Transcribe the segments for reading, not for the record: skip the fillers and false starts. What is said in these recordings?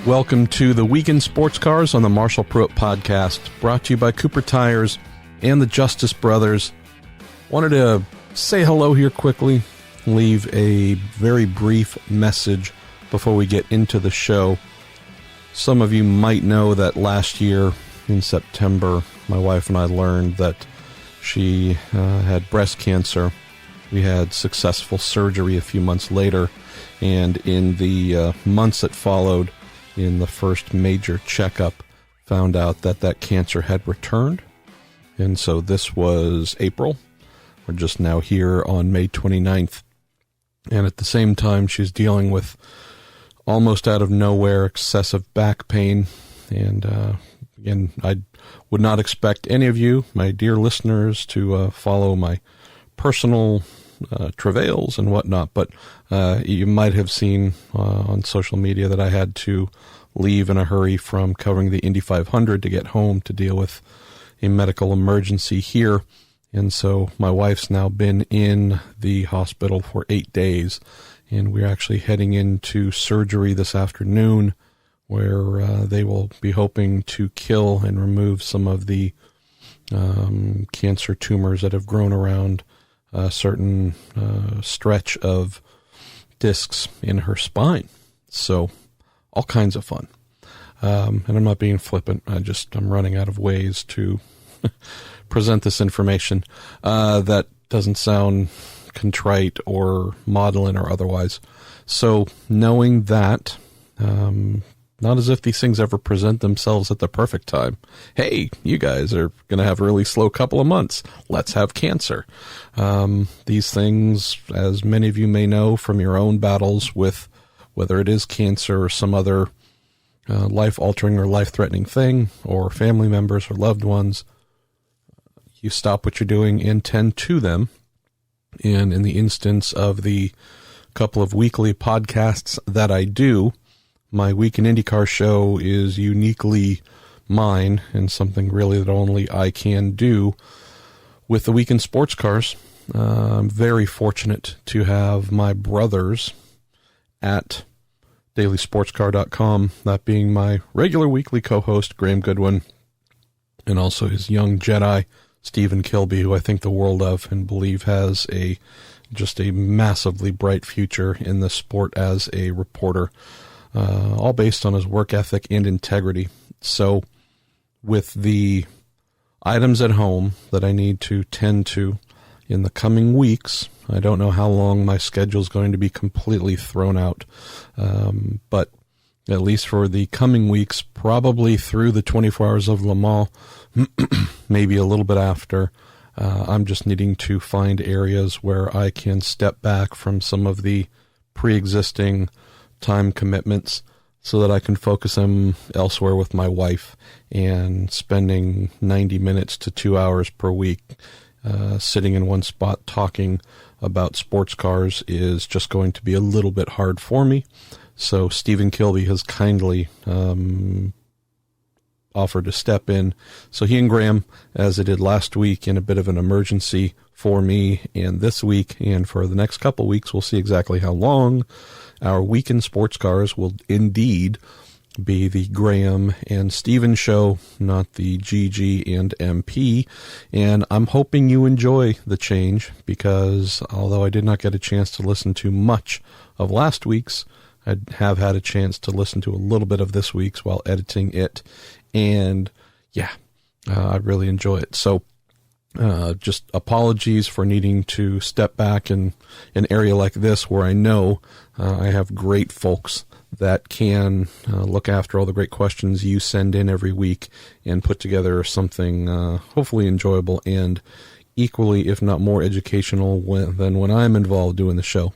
Welcome to the Week in Sports Cars on the Marshall Pruett podcast, brought to you by Cooper Tires and the Justice Brothers. Wanted to say hello here quickly, leave a very brief message before we get into the show. Some of you might know that last year in September, my wife and I learned that she had breast cancer. We had successful surgery a few months later, and in the months that followed, in the first major checkup, found out that that cancer had returned. And so this was April. We're just now here on May 29th. And at the same time, she's dealing with almost out of nowhere excessive back pain. And again, I would not expect any of you, my dear listeners, to follow my personal travails and whatnot, but you might have seen on social media that I had to leave in a hurry from covering the Indy 500 to get home to deal with a medical emergency here. And so my wife's now been in the hospital for 8 days, and we're actually heading into surgery this afternoon where they will be hoping to kill and remove some of the cancer tumors that have grown around a certain stretch of discs in her spine. So all kinds of fun. And I'm not being flippant. I'm running out of ways to present this information that doesn't sound contrite or maudlin or otherwise. So knowing that, not as if these things ever present themselves at the perfect time. Hey, you guys are going to have a really slow couple of months. Let's have cancer. These things, as many of you may know from your own battles with whether it is cancer or some other life-altering or life-threatening thing, or family members or loved ones, you stop what you're doing and tend to them. And in the instance of the couple of weekly podcasts that I do, my Week in IndyCar show is uniquely mine and something really that only I can do. With the Week in Sports Cars, I'm very fortunate to have my brothers at dailysportscar.com, that being my regular weekly co-host, Graham Goodwin, and also his young Jedi, Stephen Kilbey, who I think the world of and believe has just a massively bright future in the sport as a reporter. All based on his work ethic and integrity. So with the items at home that I need to tend to in the coming weeks, I don't know how long my schedule is going to be completely thrown out. But at least for the coming weeks, probably through the 24 hours of Le Mans, maybe a little bit after, I'm just needing to find areas where I can step back from some of the pre-existing time commitments so that I can focus them elsewhere with my wife, and spending 90 minutes to 2 hours per week sitting in one spot talking about sports cars is just going to be a little bit hard for me. So Stephen Kilbey has kindly offered to step in. So he and Graham, as they did last week in a bit of an emergency for me and this week and for the next couple weeks, we'll see exactly how long, our Week in Sports Cars will indeed be the Graham and Stephen show, not the GG and MP. And I'm hoping you enjoy the change, because although I did not get a chance to listen to much of last week's, I have had a chance to listen to a little bit of this week's while editing it. And yeah, I really enjoy it. So just apologies for needing to step back in an area like this where I know I have great folks that can look after all the great questions you send in every week and put together something hopefully enjoyable and equally, if not more educational than when I'm involved doing the show.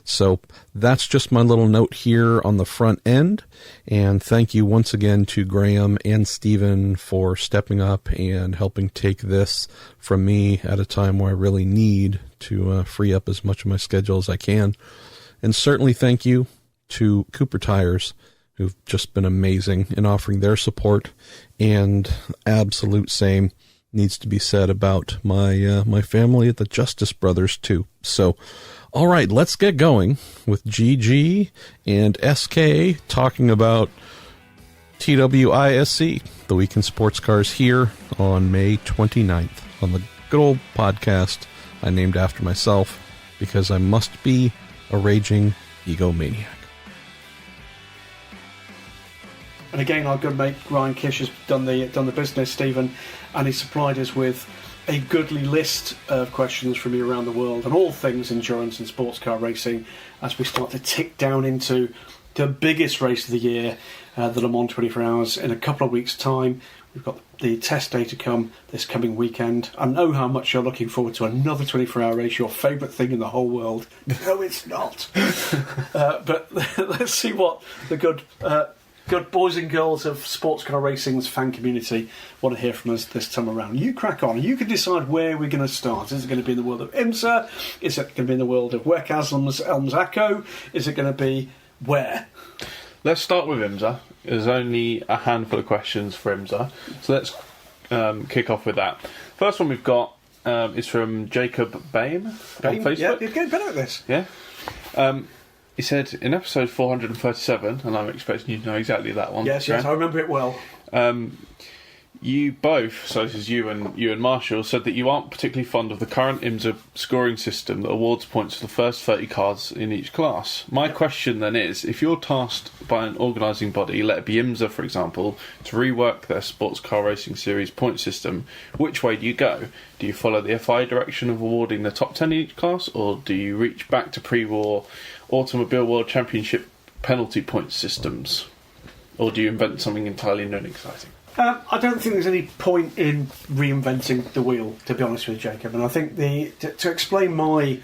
So that's just my little note here on the front end. And thank you once again to Graham and Stephen for stepping up and helping take this from me at a time where I really need to free up as much of my schedule as I can. And certainly thank you to Cooper Tires, who've just been amazing in offering their support, and absolute same needs to be said about my family at the Justice Brothers too. So, all right, let's get going with GG and SK talking about TWISC, the Week in Sports Cars, here on May 29th on the good old podcast I named after myself because I must be a raging egomaniac. And again, our good mate Ryan Kish has done the business, Stephen, and he's supplied us with a goodly list of questions from you around the world on all things endurance and sports car racing as we start to tick down into the biggest race of the year, the Le Mans 24 Hours, in a couple of weeks' time. We've got the test day to come this coming weekend. I know how much you're looking forward to another 24-hour race, your favourite thing in the whole world. No, it's not. But let's see what the good boys and girls of sports car racing's fan community want to hear from us this time around. You crack on. You can decide where we're going to start. Is it going to be in the world of IMSA? Is it going to be in the world of WEC Elms Echo? Is it going to be where? Let's start with IMSA. There's only a handful of questions for IMSA, so let's kick off with that. First one we've got is from Jacob Bain on Facebook. Yeah, you're getting better at this. Yeah. He said, in episode 437, and I'm expecting you to know exactly that one. Yes, I remember it well. You both, so this is you and Marshall, said that you aren't particularly fond of the current IMSA scoring system that awards points for the first 30 cars in each class. My question then is, if you're tasked by an organising body, let it be IMSA for example, to rework their sports car racing series point system, which way do you go? Do you follow the FI direction of awarding the top 10 in each class, or do you reach back to pre-war Automobile World Championship penalty point systems? Or do you invent something entirely new and exciting? I don't think there's any point in reinventing the wheel, to be honest with you, Jacob. And I think to explain my,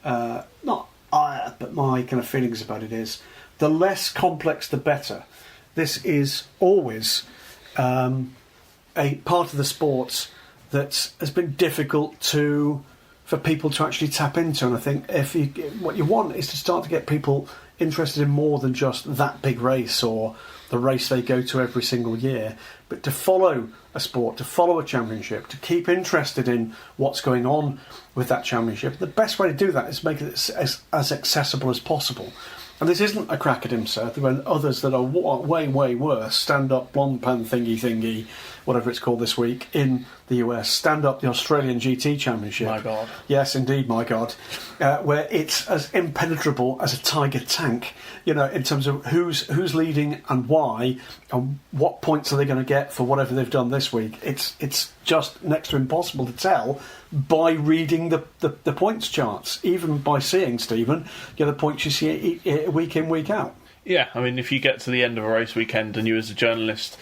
not ire, but my kind of feelings about it is, the less complex the better. This is always a part of the sport that has been difficult for people to actually tap into. And I think what you want is to start to get people interested in more than just that big race or the race they go to every single year, but to follow a sport, to follow a championship, to keep interested in what's going on with that championship. The best way to do that is make it as accessible as possible. And this isn't a crack at IMSA. There are others that are way, way worse. Stand up, blonde pan thingy, whatever it's called this week, in the US. Stand up, the Australian GT Championship. My God. Yes, indeed, my God. Where it's as impenetrable as a Tiger tank, in terms of who's leading and why, and what points are they going to get for whatever they've done this week. It's just next to impossible to tell by reading the points charts, even by seeing, Stephen, the points you see week in, week out. Yeah, I mean, if you get to the end of a race weekend and you as a journalist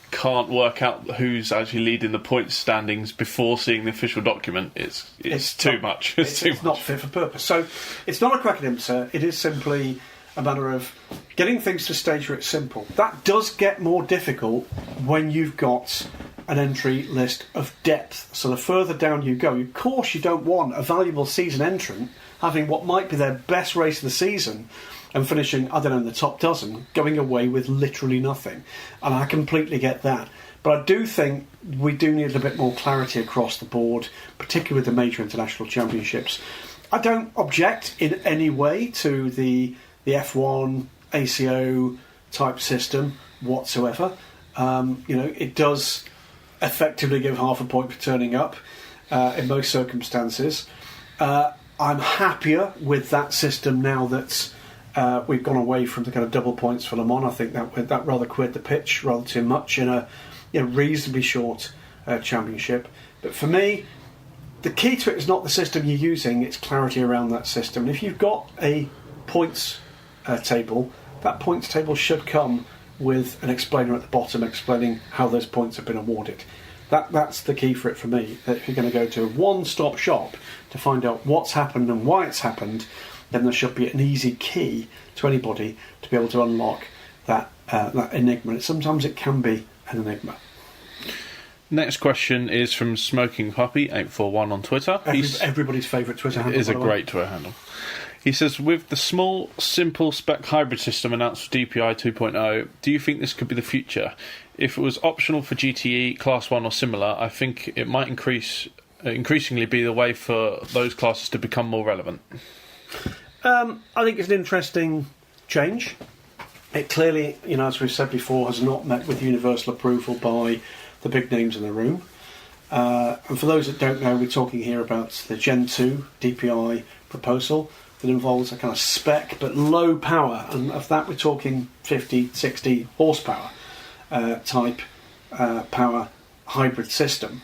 can't work out who's actually leading the points standings before seeing the official document, it's too much. It's not fit for purpose. So it's not a crack at IMSA. It is simply a matter of getting things to a stage where it's simple. That does get more difficult when you've got an entry list of depth. So the further down you go, of course you don't want a valuable season entrant having what might be their best race of the season and finishing, I don't know, in the top dozen, going away with literally nothing. And I completely get that. But I do think we do need a little bit more clarity across the board, particularly with the major international championships. I don't object in any way to the F1 ACO type system whatsoever. It does effectively give half a point for turning up in most circumstances. I'm happier with that system now that we've gone away from the kind of double points for Le Mans. I think that rather queered the pitch rather too much in a reasonably short championship. But for me, the key to it is not the system you're using, it's clarity around that system. And if you've got a points table, that points table should come with an explainer at the bottom explaining how those points have been awarded. That's the key for it for me. That if you're going to go to a one-stop shop to find out what's happened and why it's happened, then there should be an easy key to anybody to be able to unlock that enigma. And sometimes it can be an enigma. Next question is from Smoking Puppy 841 on Twitter. Everybody's favourite Twitter handle. It is a great Twitter handle. He says, with the small, simple spec hybrid system announced for DPI 2.0, do you think this could be the future? If it was optional for GTE, Class 1 or similar, I think it might increasingly be the way for those classes to become more relevant. I think it's an interesting change. It clearly, as we've said before, has not met with universal approval by the big names in the room. And for those that don't know, we're talking here about the Gen 2 DPI proposal that involves a kind of spec but low power, and of that we're talking 50, 60 horsepower type power hybrid system.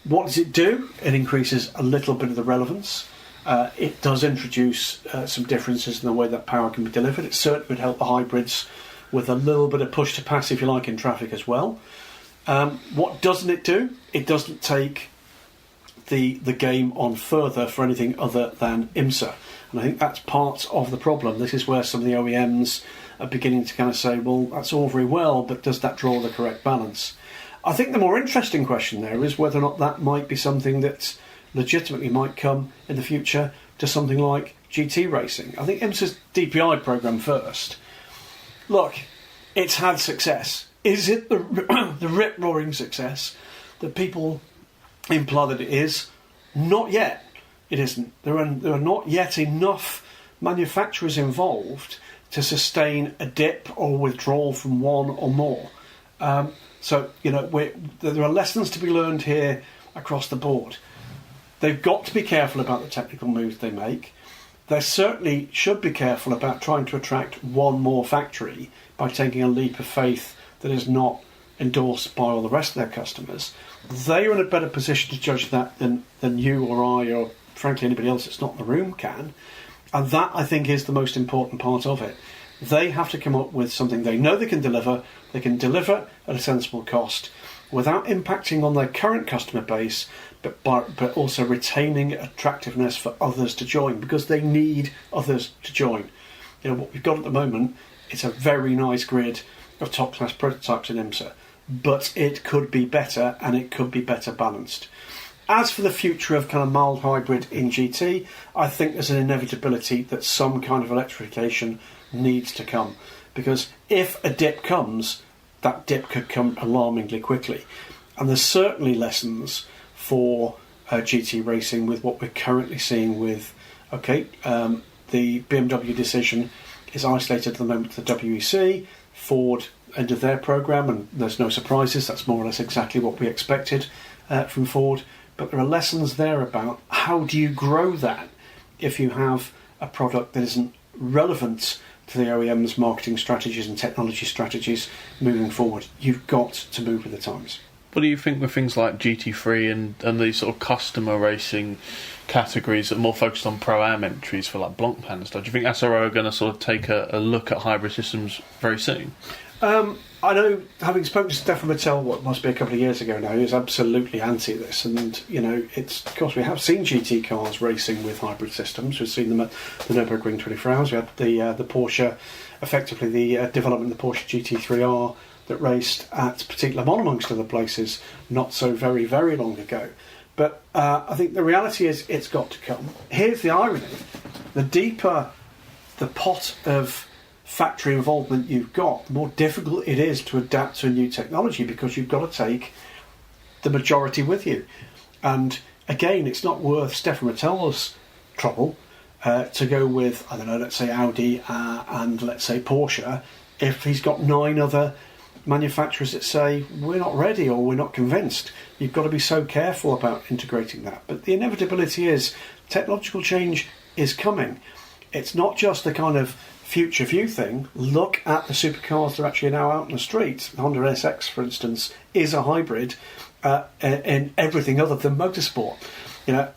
What does it do? It increases a little bit of the relevance. It does introduce some differences in the way that power can be delivered. It certainly would help the hybrids with a little bit of push to pass, if you like, in traffic as well. What doesn't it do? It doesn't take the game on further for anything other than IMSA. And I think that's part of the problem. This is where some of the OEMs are beginning to kind of say, well, that's all very well, but does that draw the correct balance? I think the more interesting question there is whether or not that might be something that legitimately might come in the future to something like GT racing. I think IMSA's DPI programme first. Look, it's had success. Is it the rip-roaring success that people imply that it is? Not yet. It isn't. There are not yet enough manufacturers involved to sustain a dip or withdrawal from one or more. So, there are lessons to be learned here across the board. They've got to be careful about the technical moves they make. They certainly should be careful about trying to attract one more factory by taking a leap of faith that is not endorsed by all the rest of their customers. They are in a better position to judge that than you or I or frankly anybody else that's not in the room can. And that, I think, is the most important part of it. They have to come up with something they know they can deliver at a sensible cost without impacting on their current customer base, but also retaining attractiveness for others to join, because they need others to join. What we've got at the moment, it's a very nice grid of top-class prototypes in IMSA, but it could be better, and it could be better balanced. As for the future of kind of mild hybrid in GT, I think there's an inevitability that some kind of electrification needs to come, because if a dip comes, that dip could come alarmingly quickly. And there's certainly lessons for GT racing with what we're currently seeing with, the BMW decision is isolated at the moment to the WEC. Ford ended their programme, and there's no surprises. That's more or less exactly what we expected from Ford. But there are lessons there about how do you grow that if you have a product that isn't relevant to the OEM's marketing strategies and technology strategies moving forward. You've got to move with the times. What do you think with things like GT3 and these sort of customer racing categories that are more focused on Pro-Am entries for like Blancpain and stuff? Do you think SRO are going to sort of take a look at hybrid systems very soon? I know, having spoken to Stefan Mattel, what must be a couple of years ago now, he was absolutely anti this. And, it's, of course, we have seen GT cars racing with hybrid systems. We've seen them at the Nürburgring 24 Hours. We had the Porsche, effectively the development of the Porsche GT3R that raced at Petit Le Mans, amongst other places, not so very, very long ago. But I think the reality is it's got to come. Here's the irony. The deeper the pot of factory involvement you've got, the more difficult it is to adapt to a new technology, because you've got to take the majority with you. And again, it's not worth Stefan Mattel's trouble to go with, I don't know, let's say Audi and let's say Porsche, if he's got 9 other manufacturers that say we're not ready or we're not convinced. You've got to be so careful about integrating that. But the inevitability is technological change is coming. It's not just a kind of future view thing. Look at the supercars that are actually now out on the street. The Honda SX, for instance, is a hybrid in everything other than motorsport.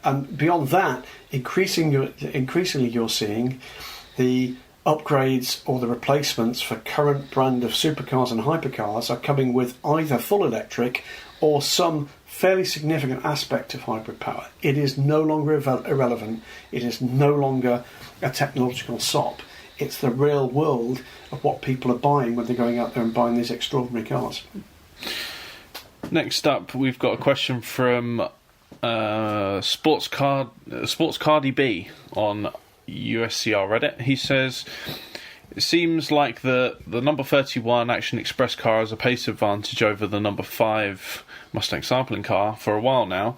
And beyond that, increasingly you're seeing the upgrades or the replacements for current brand of supercars and hypercars are coming with either full electric or some fairly significant aspect of hybrid power. It is no longer irrelevant. It is no longer a technological sop. It's the real world of what people are buying when they're going out there and buying these extraordinary cars. Next up, we've got a question from Sports Cardi B on USCR Reddit. He says, it seems like the number 31 Action Express car has a pace advantage over the number 5 Mustang sampling car for a while now.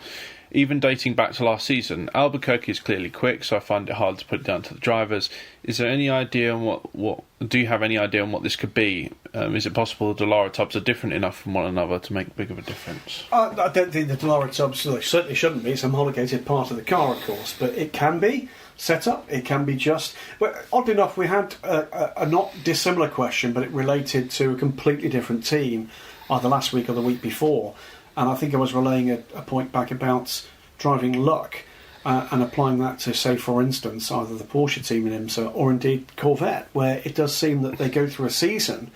Even dating back to last season, Albuquerque is clearly quick, so I find it hard to put it down to the drivers. Is there any idea on what do you have any idea on what this could be? Is it possible the Dallara tubs are different enough from one another to make big of a difference? I don't think the Dallara tubs certainly shouldn't be. It's a homologated part of the car, of course, but it can be set up. It can be just. But oddly enough, we had a not dissimilar question, but it related to a completely different team, either last week or the week before. And I think I was relaying a point back about driving luck and applying that to, say, for instance, either the Porsche team in IMSA or indeed Corvette, where it does seem that they go through a season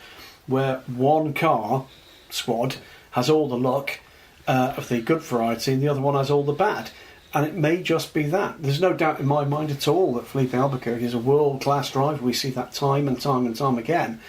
where one car squad has all the luck of the good variety and the other one has all the bad. And it may just be that. There's no doubt in my mind at all that Felipe Albuquerque is a world-class driver. We see that time and time and time again.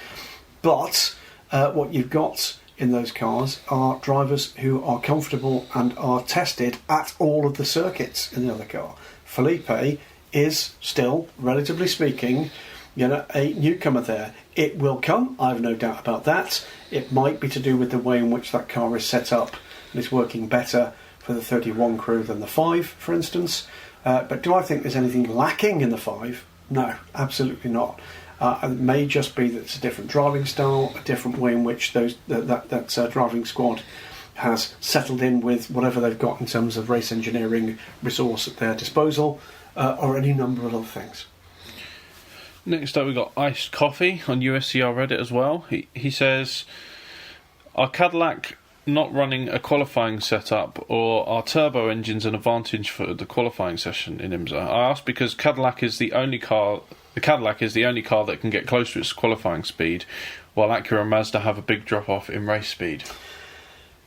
But what you've got in those cars are drivers who are comfortable and are tested at all of the circuits in the other car. Felipe is still, relatively speaking, a newcomer there. It will come, I have no doubt about that. It might be to do with the way in which that car is set up and is working better for the 31 crew than the 5, for instance. But do I think there's anything lacking in the 5? No, absolutely not. It may just be that it's a different driving style, a different way in which that driving squad has settled in with whatever they've got in terms of race engineering resource at their disposal, or any number of other things. Next up, we've got Iced Coffee on USCR Reddit as well. He says, are Cadillac not running a qualifying setup, or are turbo engines an advantage for the qualifying session in IMSA? I ask because the Cadillac is the only car that can get close to its qualifying speed, while Acura and Mazda have a big drop-off in race speed.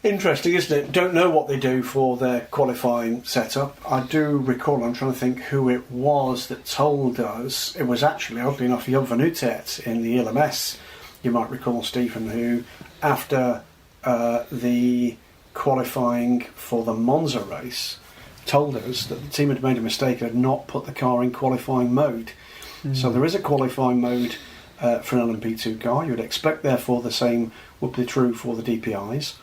Interesting, isn't it? Don't know what they do for their qualifying setup. I do recall, I'm trying to think who it was that told us. It was actually, oddly enough, Jan van Utet in the LMS, you might recall, Stephen, who, after the qualifying for the Monza race, told us that the team had made a mistake and had not put the car in qualifying mode. So there is a qualifying mode for an LMP2 car. You would expect, therefore, the same would be true for the DPIs.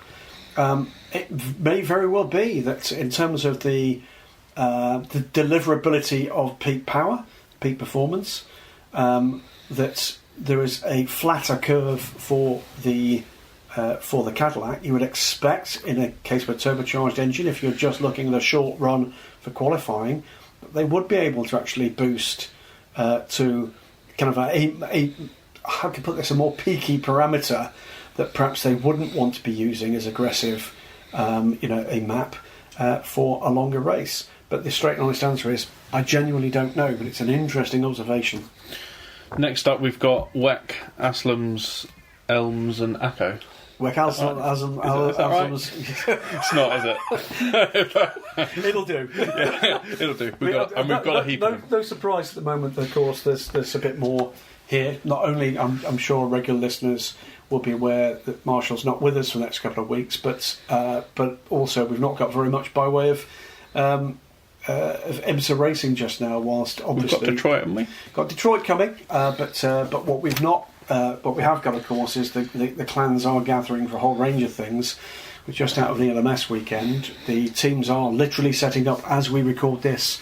It may very well be that in terms of the deliverability of peak power, peak performance, that there is a flatter curve for the Cadillac. You would expect, in a case of a turbocharged engine, if you're just looking at a short run for qualifying, they would be able to actually boost to kind of a how can I put this, a more peaky parameter that perhaps they wouldn't want to be using as aggressive, a map for a longer race. But the straight and honest answer is, I genuinely don't know, but it's an interesting observation. Next up, we've got Weck, Aslam's, Elms and Acco. Weck, Aslam's. It's not, is it? It'll do. Yeah, it'll do. We've got a heap of them. No surprise at the moment, of course, there's a bit more here. Not only, I'm sure regular listeners will be aware that Marshall's not with us for the next couple of weeks, but also we've not got very much by way of IMSA racing just now. Whilst obviously we've got Detroit, haven't we? Got Detroit coming, but what we've not, what we have got, of course, is the clans are gathering for a whole range of things. We're just out of the LMS weekend. The teams are literally setting up as we record this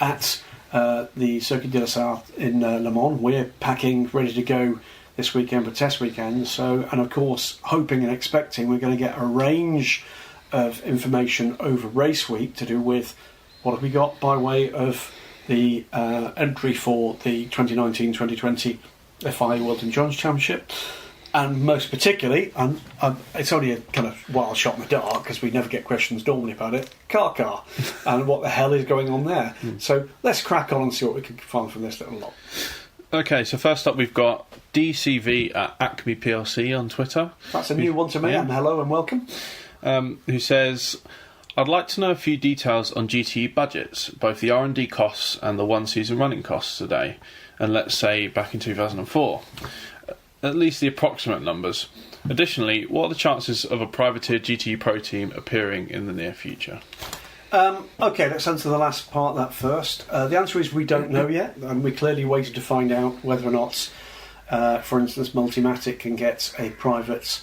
at the Circuit de la Sarthe in Le Mans. We're packing, ready to go this weekend for test weekend. So, and of course, hoping and expecting we're going to get a range of information over race week to do with what have we got by way of the entry for the 2019-2020 FIA World Endurance Championship. And most particularly, and it's only a kind of wild shot in the dark because we never get questions normally about it, car, and what the hell is going on there. So let's crack on and see what we can find from this little lot. Okay, so first up we've got DCV at Acme PLC on Twitter. That's a new one to me, and hello and welcome. Who says, I'd like to know a few details on GTE budgets, both the R&D costs and the one-season running costs today, and let's say back in 2004. At least the approximate numbers. Additionally, what are the chances of a privateer GTE Pro team appearing in the near future? Okay, let's answer the last part of that first. The answer is we don't know yet, and we clearly waited to find out whether or not, for instance, Multimatic can get a private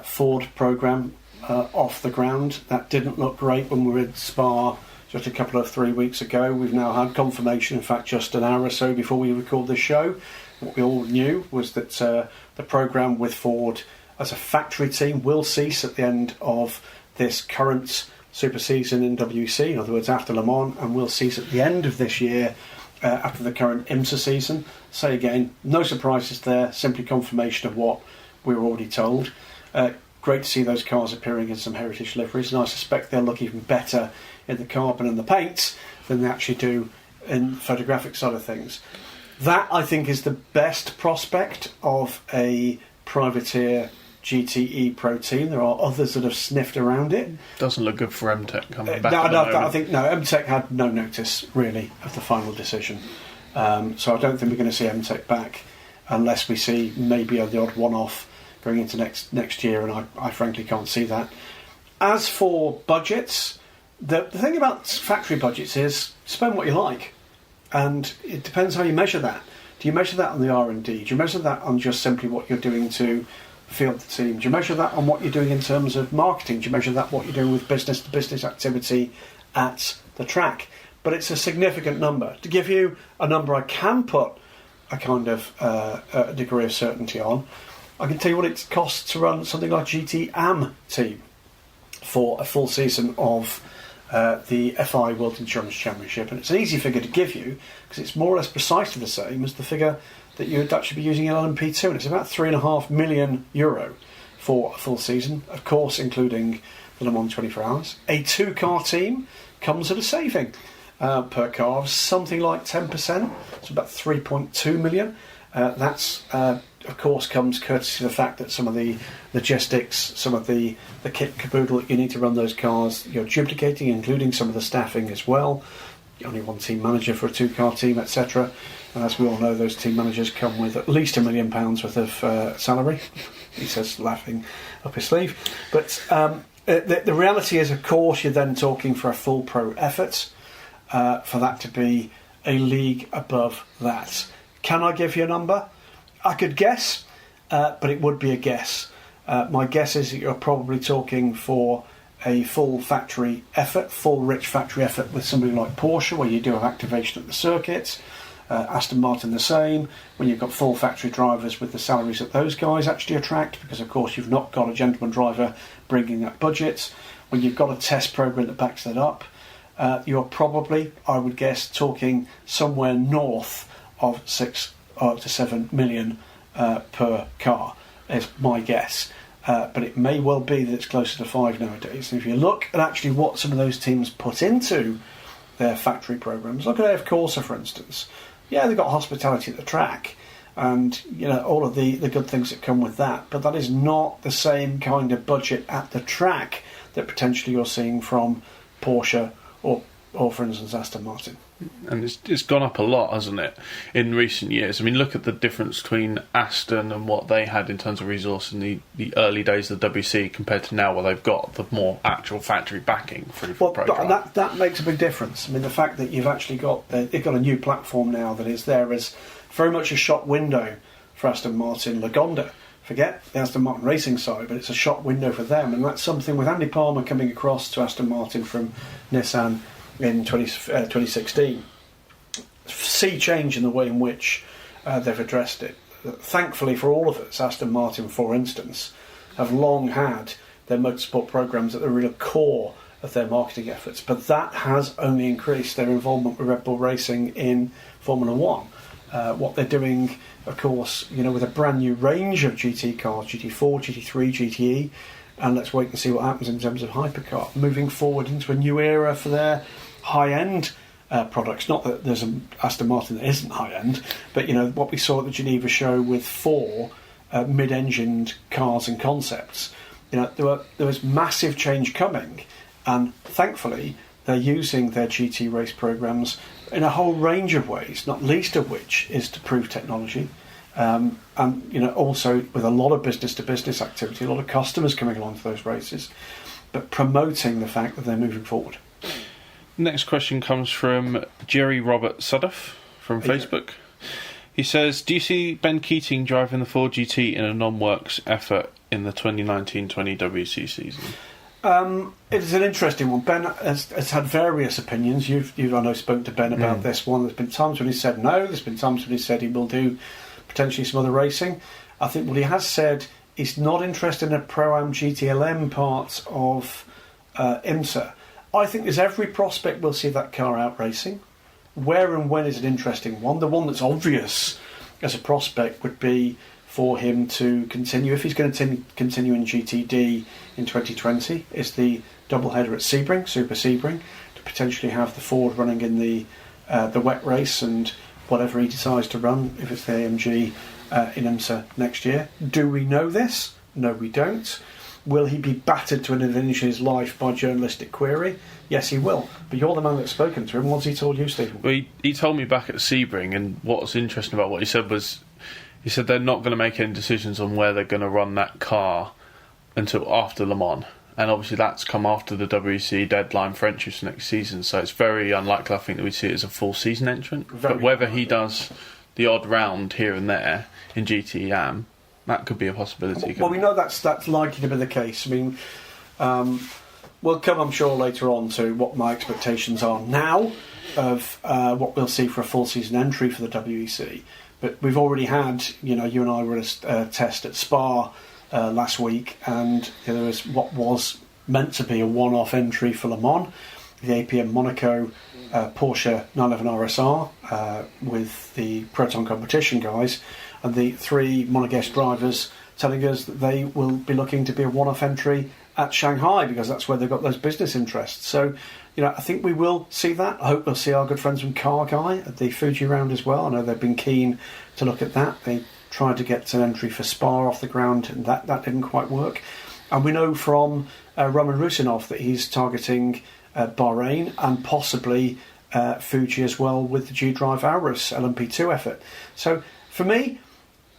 Ford programme off the ground. That didn't look great when we were in Spa just a couple of 3 weeks ago. We've now had confirmation, in fact, just an hour or so before we record this show. What we all knew was that the programme with Ford as a factory team will cease at the end of this current super season in WC, in other words, after Le Mans, and will cease at the end of this year after the current IMSA season. Say again, no surprises there, simply confirmation of what we were already told. Great to see those cars appearing in some heritage liveries, and I suspect they'll look even better in the carbon and the paints than they actually do in the photographic side of things. That, I think, is the best prospect of a privateer GTE Pro team. There are others that have sniffed around it. Doesn't look good for MTech coming back. I think MTech had no notice really of the final decision, so I don't think we're going to see MTech back unless we see maybe the odd one-off going into next year, and I frankly can't see that. As for budgets, the thing about factory budgets is spend what you like, and it depends how you measure that. Do you measure that on the R&D? Do you measure that on just simply what you're doing to field the team? Do you measure that on what you're doing in terms of marketing? Do you measure that what you're doing with business-to-business activity at the track? But it's a significant number. To give you a number I can put a kind of a degree of certainty on, I can tell you what it costs to run something like GT AM team for a full season of the FI World Endurance Championship, and it's an easy figure to give you because it's more or less precisely the same as the figure that you would actually be using in LMP2, and it's about €3.5 million for a full season, of course including the Le Mans 24 Hours. A two-car team comes at a saving per car of something like 10%, so about 3.2 million. That's of course comes courtesy of the fact that some of the logistics, some of the kit caboodle that you need to run those cars, you're duplicating, including some of the staffing as well. Only one team manager for a two-car team, etc. And as we all know, those team managers come with at least £1 million worth of salary. He says, laughing up his sleeve. But the reality is, of course, you're then talking for a full pro effort for that to be a league above that. Can I give you a number? I could guess, but it would be a guess. My guess is that you're probably talking for a full factory effort, full rich factory effort with somebody like Porsche, where you do have activation at the circuits. Aston Martin the same, when you've got full factory drivers with the salaries that those guys actually attract, because of course you've not got a gentleman driver bringing up budgets. When you've got a test program that backs that up, you're probably, I would guess, talking somewhere north of 6 to 7 million per car, is my guess. But it may well be that it's closer to 5 nowadays. And if you look at actually what some of those teams put into their factory programs, look at AF Corsa, for instance. Yeah, they've got hospitality at the track and all of the good things that come with that, but that is not the same kind of budget at the track that potentially you're seeing from Porsche or for instance Aston Martin. And it's gone up a lot, hasn't it, in recent years? I mean, look at the difference between Aston and what they had in terms of resource in the early days of the WC compared to now, where they've got the more actual factory backing for the program. That makes a big difference. I mean, the fact that you've actually they've got a new platform now that is there as very much a shop window for Aston Martin Lagonda. Forget the Aston Martin racing side, but it's a shop window for them, and that's something with Andy Palmer coming across to Aston Martin from Nissan in 2016. Sea change in the way in which they've addressed it. Thankfully for all of us, Aston Martin, for instance, have long had their motorsport programs at the real core of their marketing efforts, but that has only increased their involvement with Red Bull Racing in Formula One. What they're doing, of course, with a brand new range of GT cars, GT4, GT3, GTE, and let's wait and see what happens in terms of hypercar, moving forward into a new era for their high-end products. Not that there's an Aston Martin that isn't high-end, but what we saw at the Geneva show with 4 mid-engined cars and concepts. There was massive change coming, and thankfully they're using their GT race programs in a whole range of ways, not least of which is to prove technology. And also with a lot of business-to-business activity, a lot of customers coming along to those races, but promoting the fact that they're moving forward. Next question comes from Jerry Robert Suduff from Facebook. He says, do you see Ben Keating driving the Ford GT in a non-works effort in the 2019-20 WC season? It's an interesting one. Ben has had various opinions. You've I know spoken to Ben about this one. There's been times when he said no. There's been times when he said he will do potentially some other racing. I think what he has said, he's not interested in a Pro-Am GTLM part of IMSA. I think there's every prospect we'll see that car out racing. Where and when is an interesting one. The one that's obvious as a prospect would be for him to continue, if he's going to continue in GTD in 2020, is the doubleheader at Sebring, Super Sebring, to potentially have the Ford running in the wet race and whatever he decides to run, if it's the AMG in IMSA next year. Do we know this? No, we don't. Will he be battered to an end of his life by journalistic query? Yes, he will. But you're the man that's spoken to him. What's he told you, Stephen? Well, he told me back at Sebring, and what's interesting about what he said was, he said they're not going to make any decisions on where they're going to run that car until after Le Mans. And obviously that's come after the WEC deadline for entries next season, so it's very unlikely, I think, that we see it as a full season entrant. But whether he does the odd round here and there in GT-AM, that could be a possibility. Well, we know that's likely to be the case. I mean, we'll come, I'm sure, later on to what my expectations are now of what we'll see for a full season entry for the WEC. But we've already had, you and I were at a test at Spa last week, and there was what was meant to be a one-off entry for Le Mans, the APM Monaco Porsche 911 RSR with the Proton competition guys, and the three Monegasque drivers telling us that they will be looking to be a one-off entry at Shanghai because that's where they've got those business interests. So, I think we will see that. I hope we'll see our good friends from Car Guy at the Fuji round as well. I know they've been keen to look at that. They tried to get an entry for Spa off the ground, and that didn't quite work. And we know from Roman Rusinov that he's targeting Bahrain and possibly Fuji as well with the G-Drive Aurus LMP2 effort. So for me,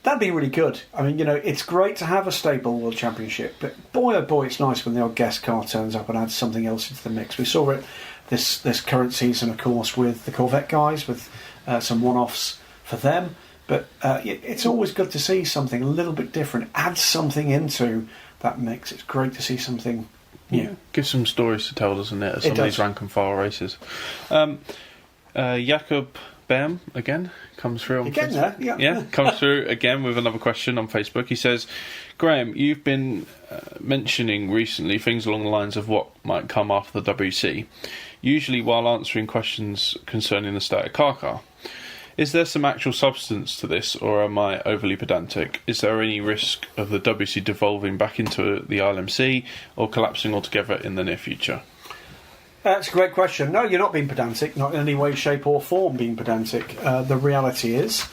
that'd be really good. I mean, it's great to have a stable World Championship, but boy oh boy, it's nice when the odd guest car turns up and adds something else into the mix. We saw it this current season, of course, with the Corvette guys, with some one-offs for them. But it's always good to see something a little bit different, add something into that mix. It's great to see something new. Yeah, give some stories to tell, doesn't it, at some of these rank and file races. Jakob Bam again comes through on again Facebook. There, yeah. Comes through again with another question on Facebook. He says, Graham, you've been mentioning recently things along the lines of what might come after the WC, usually while answering questions concerning the static car. Is there some actual substance to this, or am I overly pedantic? Is there any risk of the WC devolving back into the ILMC or collapsing altogether in the near future? That's a great question. No, you're not being pedantic, not in any way, shape or form being pedantic. The reality is,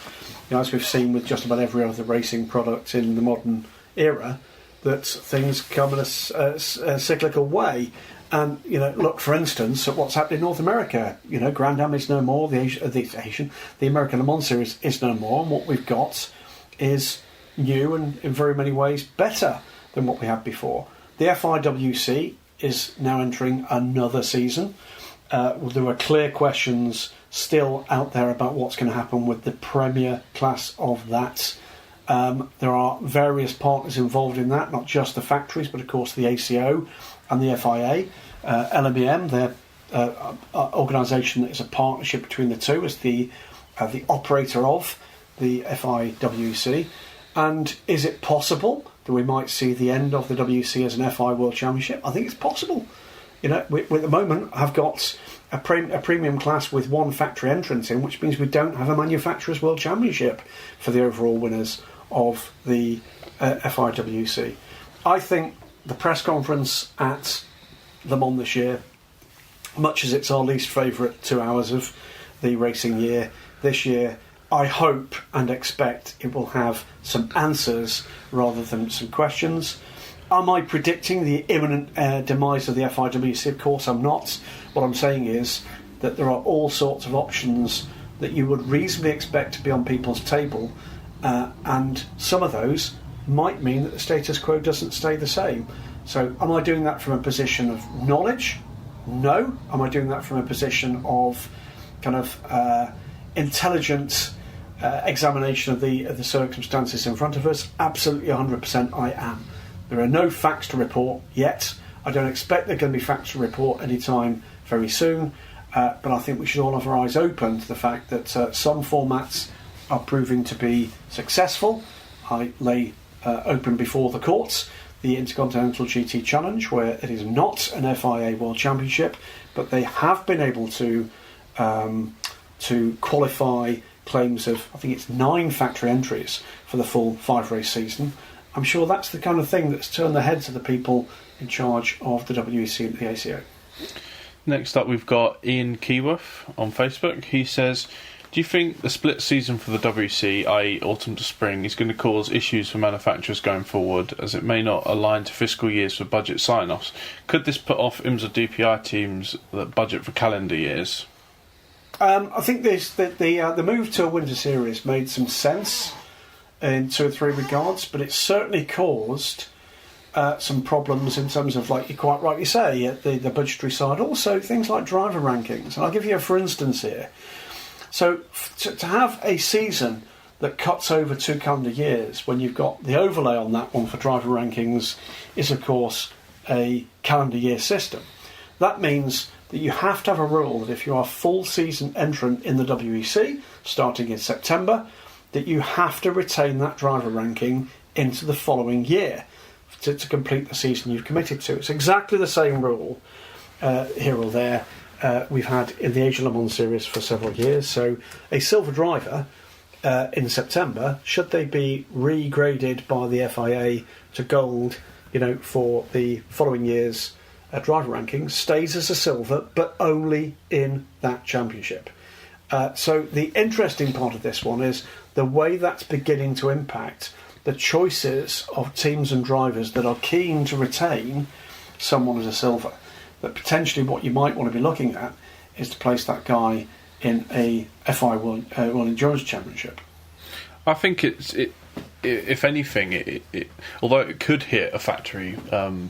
as we've seen with just about every other racing product in the modern era, that things come in a cyclical way. And, look, for instance, at what's happened in North America. Grand Am is no more, the American Le Mans Series is no more, and what we've got is new and in very many ways better than what we had before. The FIWC is now entering another season. There are clear questions still out there about what's going to happen with the premier class of that. There are various partners involved in that, not just the factories, but of course the ACO and the FIA. LMEM, their organisation that is a partnership between the two, is the operator of the FIWC. And is it possible that we might see the end of the WC as an FI World Championship? I think it's possible. We at the moment have got a premium class with one factory entrance in, which means we don't have a manufacturers World Championship for the overall winners of the FIWC. I think the press conference at Le Mans this year, much as it's our least favourite 2 hours of the racing year this year, I hope and expect it will have some answers rather than some questions. Am I predicting the imminent demise of the FIWC? Of course I'm not. What I'm saying is that there are all sorts of options that you would reasonably expect to be on people's table, and some of those might mean that the status quo doesn't stay the same. So am I doing that from a position of knowledge? No. Am I doing that from a position of kind of intelligent examination of the circumstances in front of us? Absolutely 100% I am. There are no facts to report yet. I don't expect they're going to be factory report anytime very soon, but I think we should all have our eyes open to the fact that some formats are proving to be successful. I lay open before the courts the Intercontinental GT Challenge, where it is not an FIA World Championship, but they have been able to qualify claims of, I think it's 9 factory entries for the full 5-race season. I'm sure that's the kind of thing that's turned the heads of the people in charge of the WEC and the ACO. Next up, we've got Ian Keyworth on Facebook. He says, do you think the split season for the WEC, i.e. autumn to spring, is going to cause issues for manufacturers going forward, as it may not align to fiscal years for budget sign-offs? Could this put off IMSA DPI teams that budget for calendar years? I think the move to a winter series made some sense in 2 or 3 regards, but it certainly caused some problems in terms of, like you quite rightly say, at the budgetary side. Also, things like driver rankings. And I'll give you a for instance here. So to have a season that cuts over 2 calendar years, when you've got the overlay on that one for driver rankings, is of course a calendar year system. That means that you have to have a rule that if you are a full season entrant in the WEC, starting in September, that you have to retain that driver ranking into the following year to complete the season you've committed to. It's exactly the same rule here or there we've had in the Age of Le Mans series for several years. So a silver driver in September, should they be regraded by the FIA to gold, for the following year's driver rankings, stays as a silver, but only in that championship. So the interesting part of this one is the way that's beginning to impact the choices of teams and drivers that are keen to retain someone as a silver. But potentially what you might want to be looking at is to place that guy in a FI World Endurance Championship. I think if anything, although it could hit a factory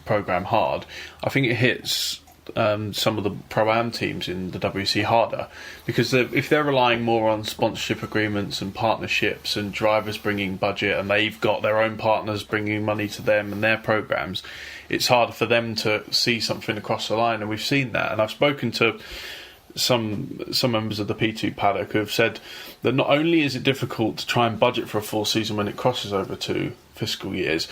program hard, I think it hits some of the Pro-Am teams in the WC harder, because if they're relying more on sponsorship agreements and partnerships and drivers bringing budget, and they've got their own partners bringing money to them and their programs, it's harder for them to see something across the line. And we've seen that, and I've spoken to some members of the P2 paddock who have said that not only is it difficult to try and budget for a full season when it crosses over 2 fiscal years,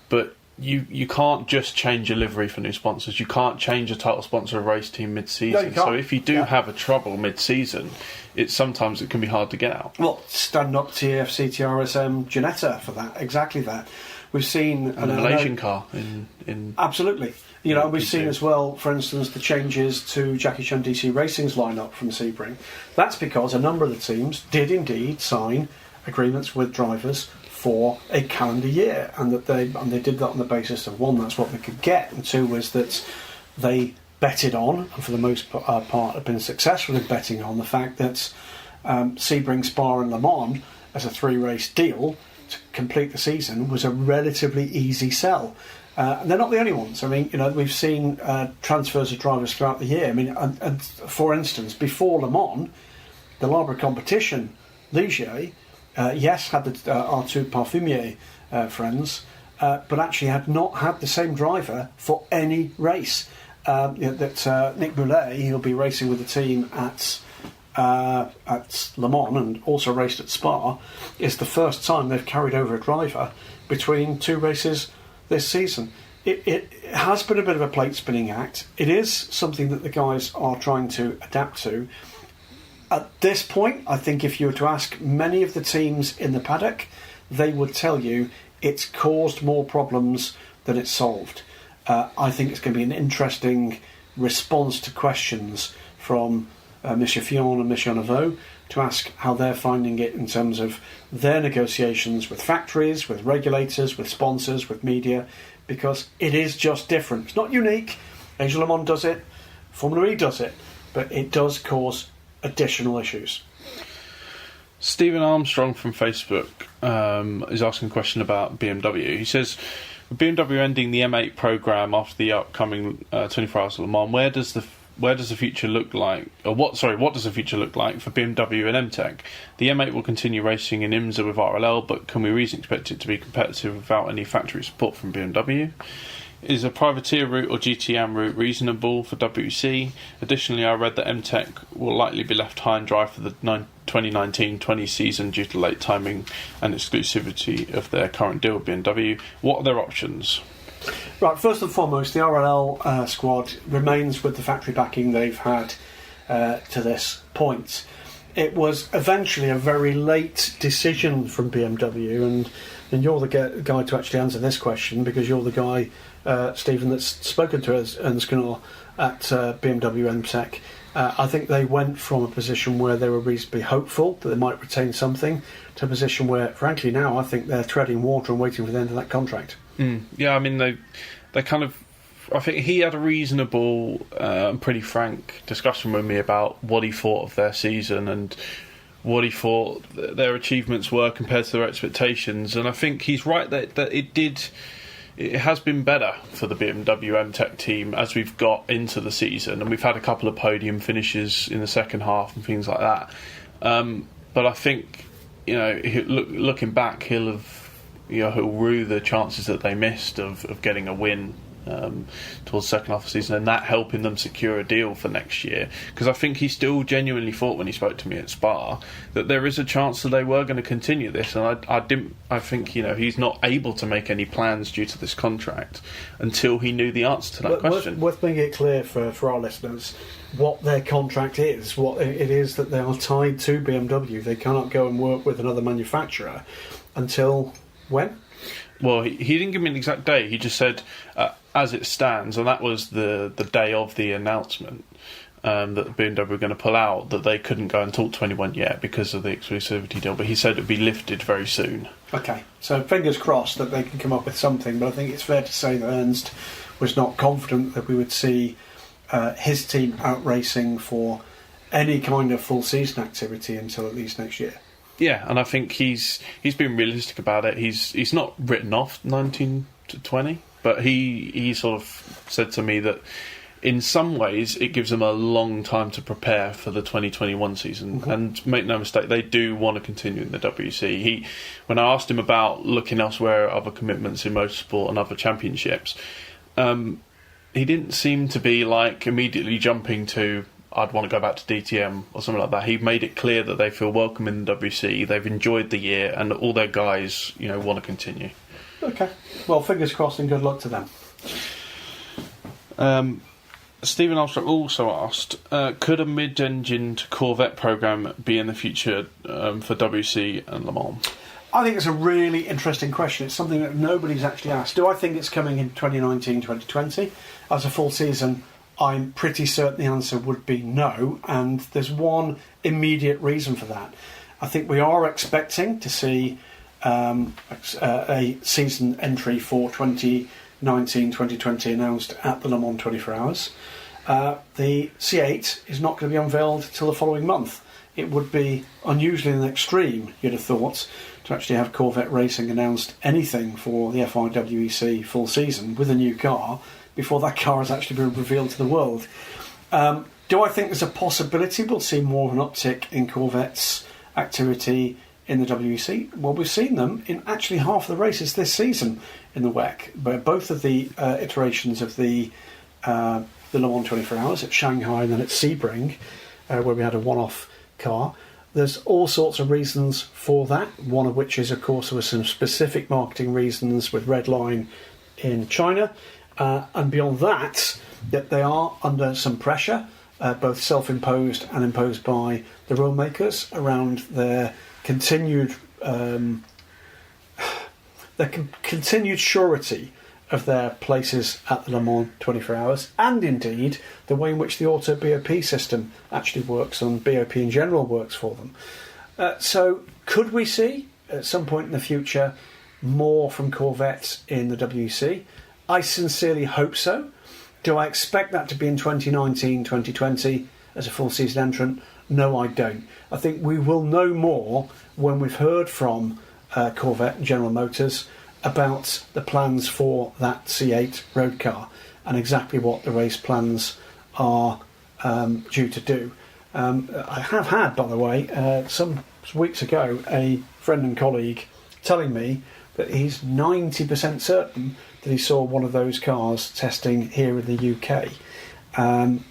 but you can't just change a livery for new sponsors. You can't change a title sponsor of a race team mid-season. No, so if you do have a trouble mid-season, sometimes it can be hard to get out. Well, stand up TFC TRSM Ginetta for that, exactly that. We've seen a Malaysian car in absolutely. We've seen as well, for instance, the changes to Jackie Chan DC Racing's lineup from Sebring. That's because a number of the teams did indeed sign agreements with drivers for a calendar year, and they did that on the basis of, 1, that's what they could get, and 2 was that they betted on, and for the most part have been successful in betting on the fact that Sebring, Spa and Le Mans as a 3-race deal to complete the season was a relatively easy sell. And they're not the only ones. I mean, we've seen transfers of drivers throughout the year. I mean, and for instance, before Le Mans, the Labre Competition Ligier, yes, had the R2 Parfumier friends, but actually had not had the same driver for any race. That Nick Boulet, he'll be racing with the team at Le Mans and also raced at Spa, is the first time they've carried over a driver between 2 races this season. It has been a bit of a plate spinning act. It is something that the guys are trying to adapt to. At this point, I think if you were to ask many of the teams in the paddock, they would tell you it's caused more problems than it's solved. I think it's going to be an interesting response to questions from Monsieur Fillon and Monsieur Naveau to ask how they're finding it in terms of their negotiations with factories, with regulators, with sponsors, with media, because it is just different. It's not unique. Age of Le Mans does it, Formula E does it, but it does cause additional issues. Stephen Armstrong from Facebook is asking a question about BMW. He says, with BMW ending the M8 program after the upcoming 24 Hours of Le Mans, where does the future look like? What does the future look like for BMW and MTech? The M8 will continue racing in IMSA with RLL, but can we reasonably expect it to be competitive without any factory support from BMW? Is a privateer route or GTM route reasonable for WEC? Additionally, I read that MTech will likely be left high and dry for the 2019-20 season due to late timing and exclusivity of their current deal with BMW. What are their options? Right, first and foremost, the RLL squad remains with the factory backing they've had to this point. It was eventually a very late decision from BMW, and you're the guy to actually answer this question, because you're the guy, Stephen, that's spoken to us and Skinner at BMW MTech. I think they went from a position where they were reasonably hopeful that they might retain something to a position where, frankly, now I think they're treading water and waiting for the end of that contract. Yeah, I mean, they kind of... I think he had a reasonable and pretty frank discussion with me about what he thought of their season and what he thought their achievements were compared to their expectations. And I think he's right that it has been better for the BMW MTech team as we've got into the season, and we've had a couple of podium finishes in the second half and things like that. But I think, looking back, he'll rue the chances that they missed of getting a win towards the second half of the season, and that helping them secure a deal for next year, because I think he still genuinely thought when he spoke to me at Spa that there is a chance that they were going to continue this, and I think he's not able to make any plans due to this contract until he knew the answer to that question. Worth making it clear for our listeners what their contract is, what it is that they are tied to BMW. They cannot go and work with another manufacturer until when? Well, he didn't give me an exact date. He just said, as it stands, and that was the day of the announcement that BMW were going to pull out, that they couldn't go and talk to anyone yet because of the exclusivity deal. But he said it would be lifted very soon. Okay, so fingers crossed that they can come up with something. But I think it's fair to say that Ernst was not confident that we would see his team out racing for any kind of full season activity until at least next year. Yeah, and I think he's been realistic about it. He's not written off 19 to 20, but he sort of said to me that in some ways it gives them a long time to prepare for the 2021 season. Mm-hmm. And make no mistake, they do want to continue in the WC. When I asked him about looking elsewhere at other commitments in motorsport and other championships, he didn't seem to be like immediately jumping to, I'd want to go back to DTM or something like that. He made it clear that they feel welcome in the WC, they've enjoyed the year, and all their guys, want to continue. Okay. Well, fingers crossed and good luck to them. Stephen Armstrong also asked, could a mid-engined Corvette programme be in the future for WC and Le Mans? I think it's a really interesting question. It's something that nobody's actually asked. Do I think it's coming in 2019-2020 as a full season? I'm pretty certain the answer would be no, and there's one immediate reason for that. I think we are expecting to see a season entry for 2019-2020 announced at the Le Mans 24 Hours. The C8 is not going to be unveiled till the following month. It would be unusually in the extreme, you'd have thought, to actually have Corvette Racing announced anything for the FIWEC full season with a new car before that car has actually been revealed to the world. Do I think there's a possibility we'll see more of an uptick in Corvette's activity in the WEC? Well, we've seen them in actually half of the races this season in the WEC, where both of the iterations of the Le Mans 24 Hours at Shanghai and then at Sebring, where we had a one-off car. There's all sorts of reasons for that, one of which is, of course, there were some specific marketing reasons with Redline in China. And beyond that they are under some pressure, both self-imposed and imposed by the rule makers, around their continued surety of their places at the Le Mans 24 Hours, and indeed the way in which the auto BOP system actually works and BOP in general works for them. So could we see at some point in the future more from Corvettes in the WEC? I sincerely hope so. Do I expect that to be in 2019-2020 as a full season entrant? No, I don't. I think we will know more when we've heard from Corvette and General Motors about the plans for that C8 road car and exactly what the race plans are due to do. I have had, by the way, some weeks ago, a friend and colleague telling me that he's 90% certain that he saw one of those cars testing here in the UK, and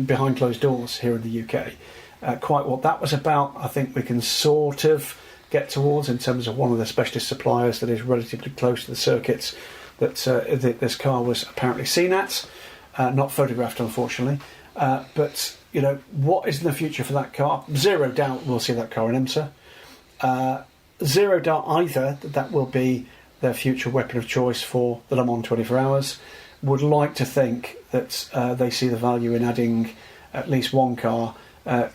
behind closed doors here in the UK. Quite what that was about, I think we can sort of get towards in terms of one of the specialist suppliers that is relatively close to the circuits that this car was apparently seen at, not photographed, unfortunately. But what is in the future for that car? Zero doubt we'll see that car in IMSA. Zero doubt either that will be their future weapon of choice for the Le Mans 24 Hours. Would like to think that they see the value in adding at least one car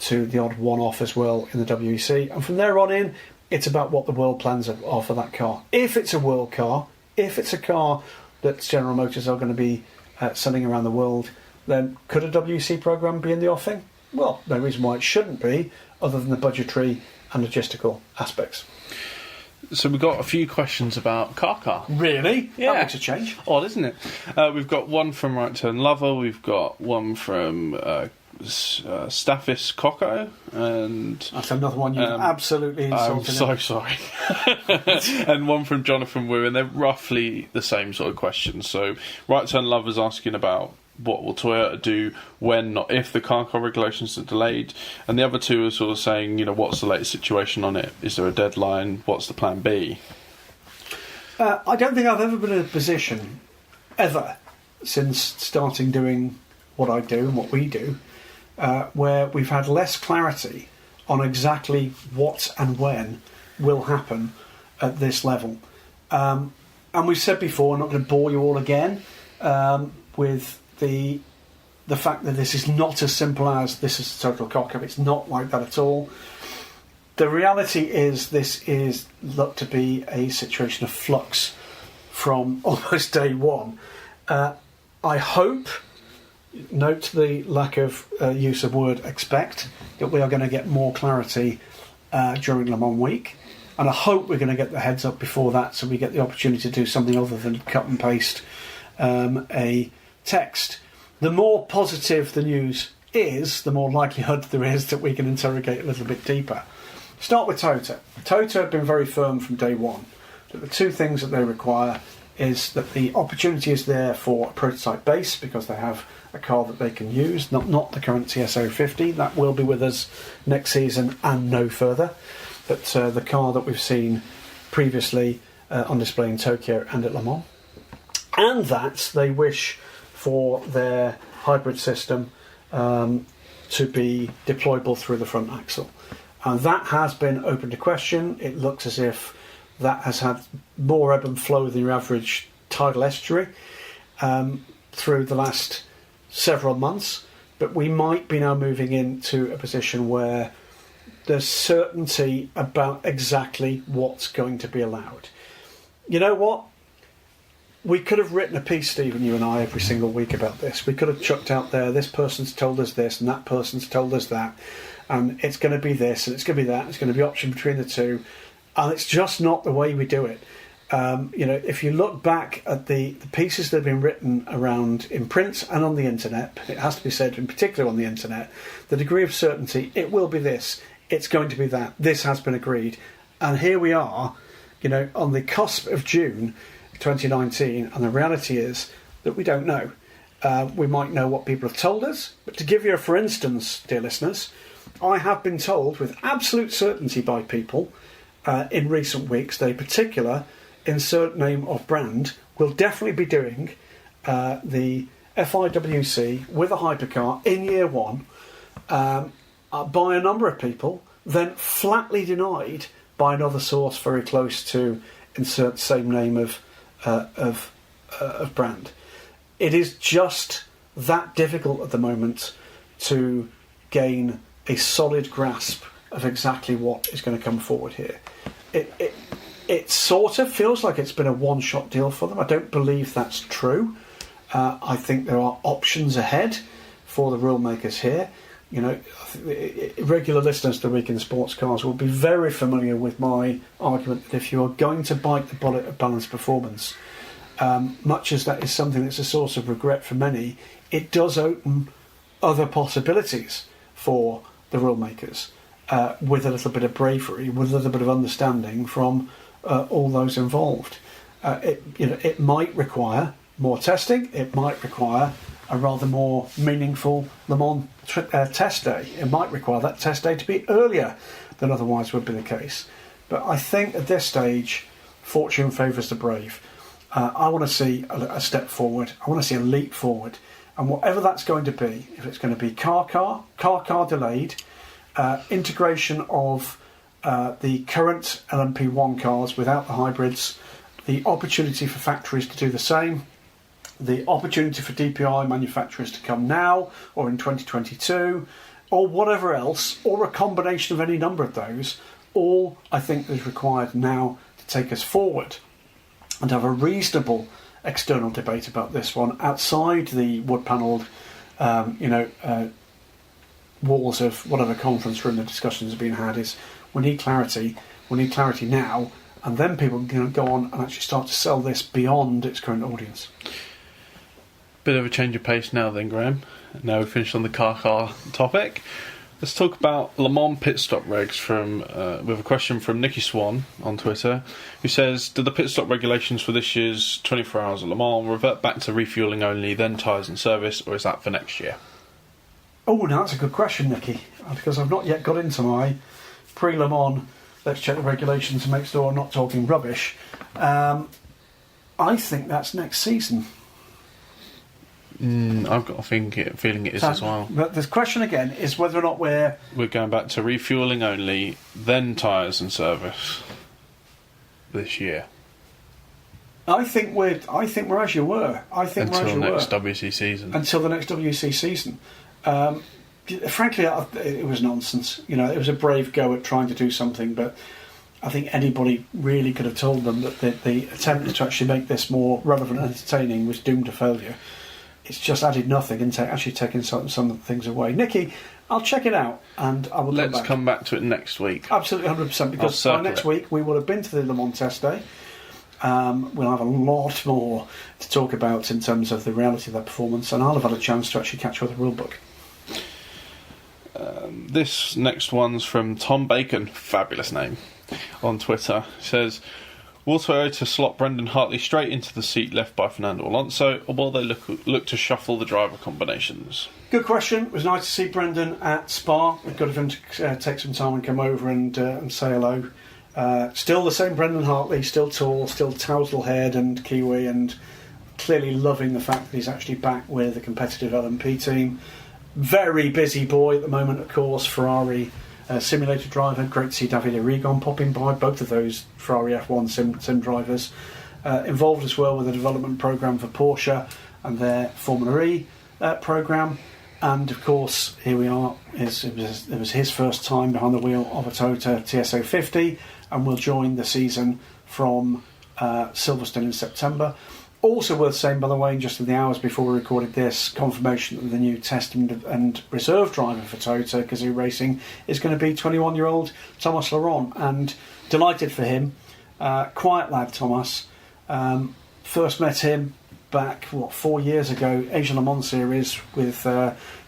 to the odd one-off as well in the WEC. And from there on in, it's about what the world plans are for that car. If it's a world car, if it's a car that General Motors are going to be sending around the world, then could a WEC programme be in the offing? Well, no reason why it shouldn't be, other than the budgetary and logistical aspects. So we've got a few questions about car. Really? Yeah. That makes a change. Odd, isn't it? We've got one from Right Turn Lover, we've got one from Staffis Coco, and that's another one you've absolutely insulted. I'm so sorry. And one from Jonathan Wu, and they're roughly the same sort of questions. So Right Turn Lover's asking about what will Toyota do when, not if, the car regulations are delayed, and the other two are sort of saying, what's the latest situation on it? Is there a deadline? What's the plan B? I don't think I've ever been in a position, ever, since starting doing what I do and what we do, where we've had less clarity on exactly what and when will happen at this level. And we've said before, I'm not going to bore you all again with the fact that this is not as simple as this is a total cock-up. It's not like that at all. The reality is this is looked to be a situation of flux from almost day one. I hope, note the lack of use of word expect, that we are going to get more clarity during Le Mans week. And I hope we're going to get the heads up before that, so we get the opportunity to do something other than cut and paste a text. The more positive the news is, the more likelihood there is that we can interrogate a little bit deeper. Start with Toyota. Toyota have been very firm from day one that the two things that they require is that the opportunity is there for a prototype base, because they have a car that they can use, not the current TS050. That will be with us next season and no further. But the car that we've seen previously on display in Tokyo and at Le Mans. And that they wish for their hybrid system to be deployable through the front axle. And that has been open to question. It looks as if that has had more ebb and flow than your average tidal estuary through the last several months. But we might be now moving into a position where there's certainty about exactly what's going to be allowed. You know what? We could have written a piece, Stephen, you and I, every single week about this. We could have chucked out there, this person's told us this and that person's told us that, and it's going to be this and it's going to be that, and it's going to be option between the two, and it's just not the way we do it. If you look back at the pieces that have been written around in print and on the internet, it has to be said, in particular on the internet, the degree of certainty, it will be this, it's going to be that, this has been agreed. And here we are, on the cusp of June 2019, and the reality is that we don't know. We might know what people have told us, but to give you a for instance, dear listeners, I have been told with absolute certainty by people in recent weeks that a particular insert name of brand will definitely be doing the FIWC with a hypercar in year one by a number of people, then flatly denied by another source very close to insert same name of brand. It is just that difficult at the moment to gain a solid grasp of exactly what is going to come forward here. It sort of feels like it's been a one-shot deal for them. I don't believe that's true. I think there are options ahead for the rule makers here. Regular listeners to Week in Sports Cars will be very familiar with my argument that if you are going to bite the bullet of balanced performance, much as that is something that's a source of regret for many, it does open other possibilities for the rule makers with a little bit of bravery, with a little bit of understanding from all those involved. It might require more testing. It might require a rather more meaningful Le Mans test day. It might require that test day to be earlier than otherwise would be the case. But I think at this stage, fortune favours the brave. I want to see a step forward. I want to see a leap forward. And whatever that's going to be, if it's going to be car delayed, integration of the current LMP1 cars without the hybrids, the opportunity for factories to do the same, the opportunity for DPI manufacturers to come now or in 2022, or whatever else, or a combination of any number of those, all I think is required now to take us forward and have a reasonable external debate about this one outside the wood-panelled, walls of whatever conference room the discussions are being had. Is we need clarity now, and then people can go on and actually start to sell this beyond its current audience. Bit of a change of pace now then, Graham. Now we've finished on the car topic. Let's talk about Le Mans pit stop regs with a question from Nicky Swan on Twitter, who says, do the pit stop regulations for this year's 24 Hours of Le Mans revert back to refuelling only, then tyres and service, or is that for next year? Oh, now that's a good question, Nicky, because I've not yet got into my pre-Le Mans, let's check the regulations and make sure I'm not talking rubbish. I think that's next season. I've got a feeling it is as well. But the question again is whether or not we're going back to refuelling only, then tyres and service this year. I think we're as you were. Until the next WC season. Until the next WC season. Frankly, it was nonsense. It was a brave go at trying to do something, but I think anybody really could have told them that the attempt to actually make this more relevant and entertaining was doomed to failure. It's just added nothing and actually taken some of the things away. Nicky, I'll check it out and I will come back to it next week. Absolutely, 100%, because by next week we will have been to the Le Mans test day. We'll have a lot more to talk about in terms of the reality of that performance, and I'll have had a chance to actually catch up with the rule book. This next one's from Tom Bacon, fabulous name, on Twitter. It says, will Toyota slot Brendan Hartley straight into the seat left by Fernando Alonso, or will they look to shuffle the driver combinations? Good question. It was nice to see Brendan at Spa. Good of him to take some time and come over and say hello. Still the same Brendan Hartley, still tall, still tousle-haired and Kiwi, and clearly loving the fact that he's actually back with a competitive LMP team. Very busy boy at the moment, of course, Ferrari simulator driver. Great to see Davide Rigon popping by, both of those Ferrari F1 sim drivers. Involved as well with the development programme for Porsche and their Formula E programme. And of course, here we are. It was his first time behind the wheel of a Toyota TS050, and will join the season from Silverstone in September. Also worth saying, by the way, just in the hours before we recorded this, confirmation that the new test and reserve driver for Toyota Gazoo Racing is going to be 21-year-old Thomas Laurent, and delighted for him. Quiet lad, Thomas. First met him back 4 years ago, Asian Le Mans Series with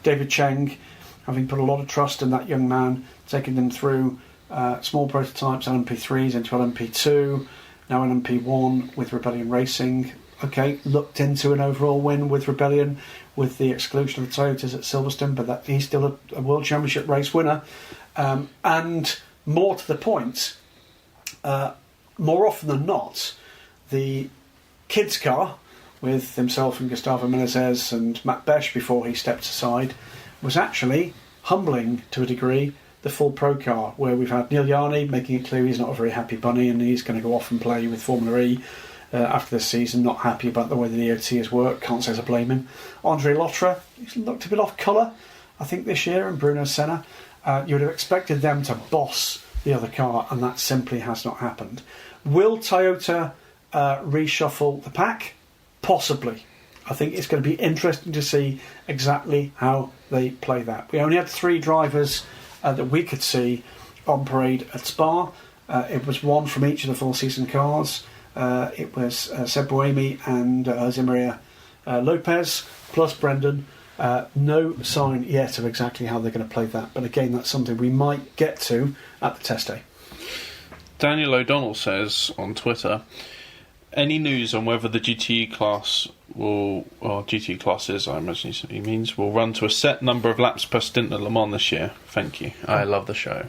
David Cheng, having put a lot of trust in that young man, taking them through small prototypes, LMP3s into LMP2, now LMP1 with Rebellion Racing. Okay, looked into an overall win with Rebellion, with the exclusion of the Toyotas at Silverstone, but he's still a World Championship race winner. And more to the point, more often than not, the kids' car, with himself and Gustavo Menezes and Matt Besh before he stepped aside, was actually humbling to a degree the full pro car, where we've had Neil Yarney making it clear he's not a very happy bunny and he's going to go off and play with Formula E after this season, not happy about the way the EOT has worked, can't say I blame him. Andre Lotra, he's looked a bit off colour, I think, this year, and Bruno Senna. You would have expected them to boss the other car, and that simply has not happened. Will Toyota reshuffle the pack? Possibly. I think it's going to be interesting to see exactly how they play that. We only had 3 drivers that we could see on parade at Spa. It was one from each of the full season cars. It was Seb Buemi and Jose Maria Lopez, plus Brendan. No sign yet of exactly how they're going to play that, but again, that's something we might get to at the test day. Daniel O'Donnell says on Twitter, any news on whether the GTE class will, or GTE classes, I imagine he means, will run to a set number of laps per stint at Le Mans this year? Thank you. I love the show.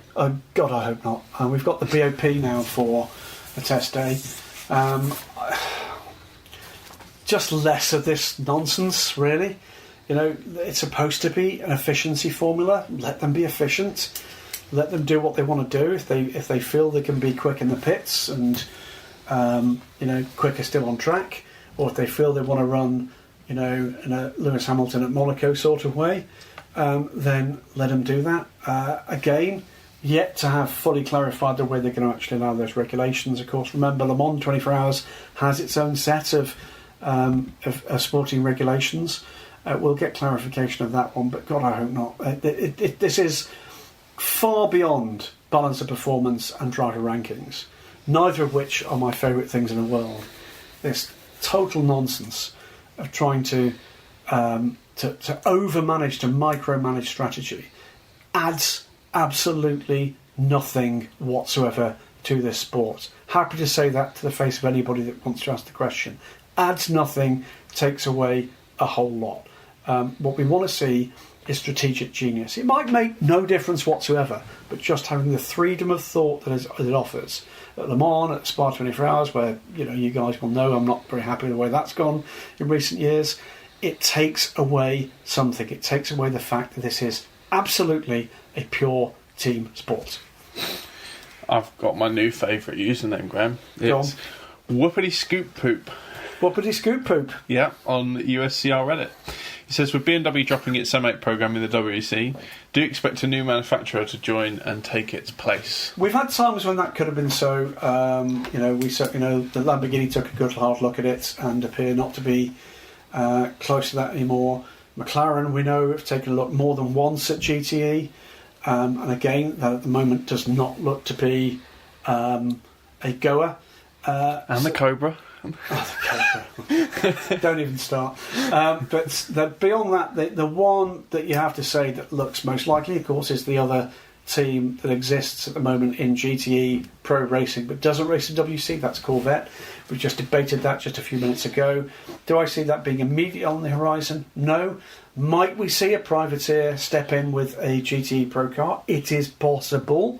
God, I hope not. We've got the BOP now for the test day. Just less of this nonsense, really. It's supposed to be an efficiency formula. Let them be efficient. Let them do what they want to do. If they feel they can be quick in the pits and quicker still on track, or if they feel they want to run, in a Lewis Hamilton at Monaco sort of way, then let them do that. Again, yet to have fully clarified the way they're going to actually allow those regulations. Of course, remember, Le Mans 24 Hours has its own set of sporting regulations. We'll get clarification of that one, but God, I hope not. This is far beyond balance of performance and driver rankings, neither of which are my favourite things in the world. This total nonsense of trying to overmanage, to micromanage strategy adds absolutely nothing whatsoever to this sport. Happy to say that to the face of anybody that wants to ask the question. Adds nothing, takes away a whole lot. What we want to see is strategic genius. It might make no difference whatsoever, but just having the freedom of thought that it offers. At Le Mans, at Spa 24 Hours, where you guys will know I'm not very happy with the way that's gone in recent years, it takes away something. It takes away the fact that this is absolutely a pure team sport. I've got my new favourite username, Graham. It's Whoopity Scoop Poop. Whoopity Scoop Poop. Yeah, on USCR Reddit. He says, with BMW dropping its M8 program in the WEC, do you expect a new manufacturer to join and take its place? We've had times when that could have been so. We certainly know the Lamborghini took a good hard look at it and appear not to be close to that anymore. McLaren, we know, have taken a look more than once at GTE. And again, that at the moment does not look to be a goer. And the Cobra. Don't even start. But beyond that, the one that you have to say that looks most likely, of course, is the other team that exists at the moment in GTE Pro Racing but doesn't race in WC. That's Corvette. We just debated that just a few minutes ago. Do I see that being immediately on the horizon? No. Might we see a privateer step in with a GTE Pro car? It is possible.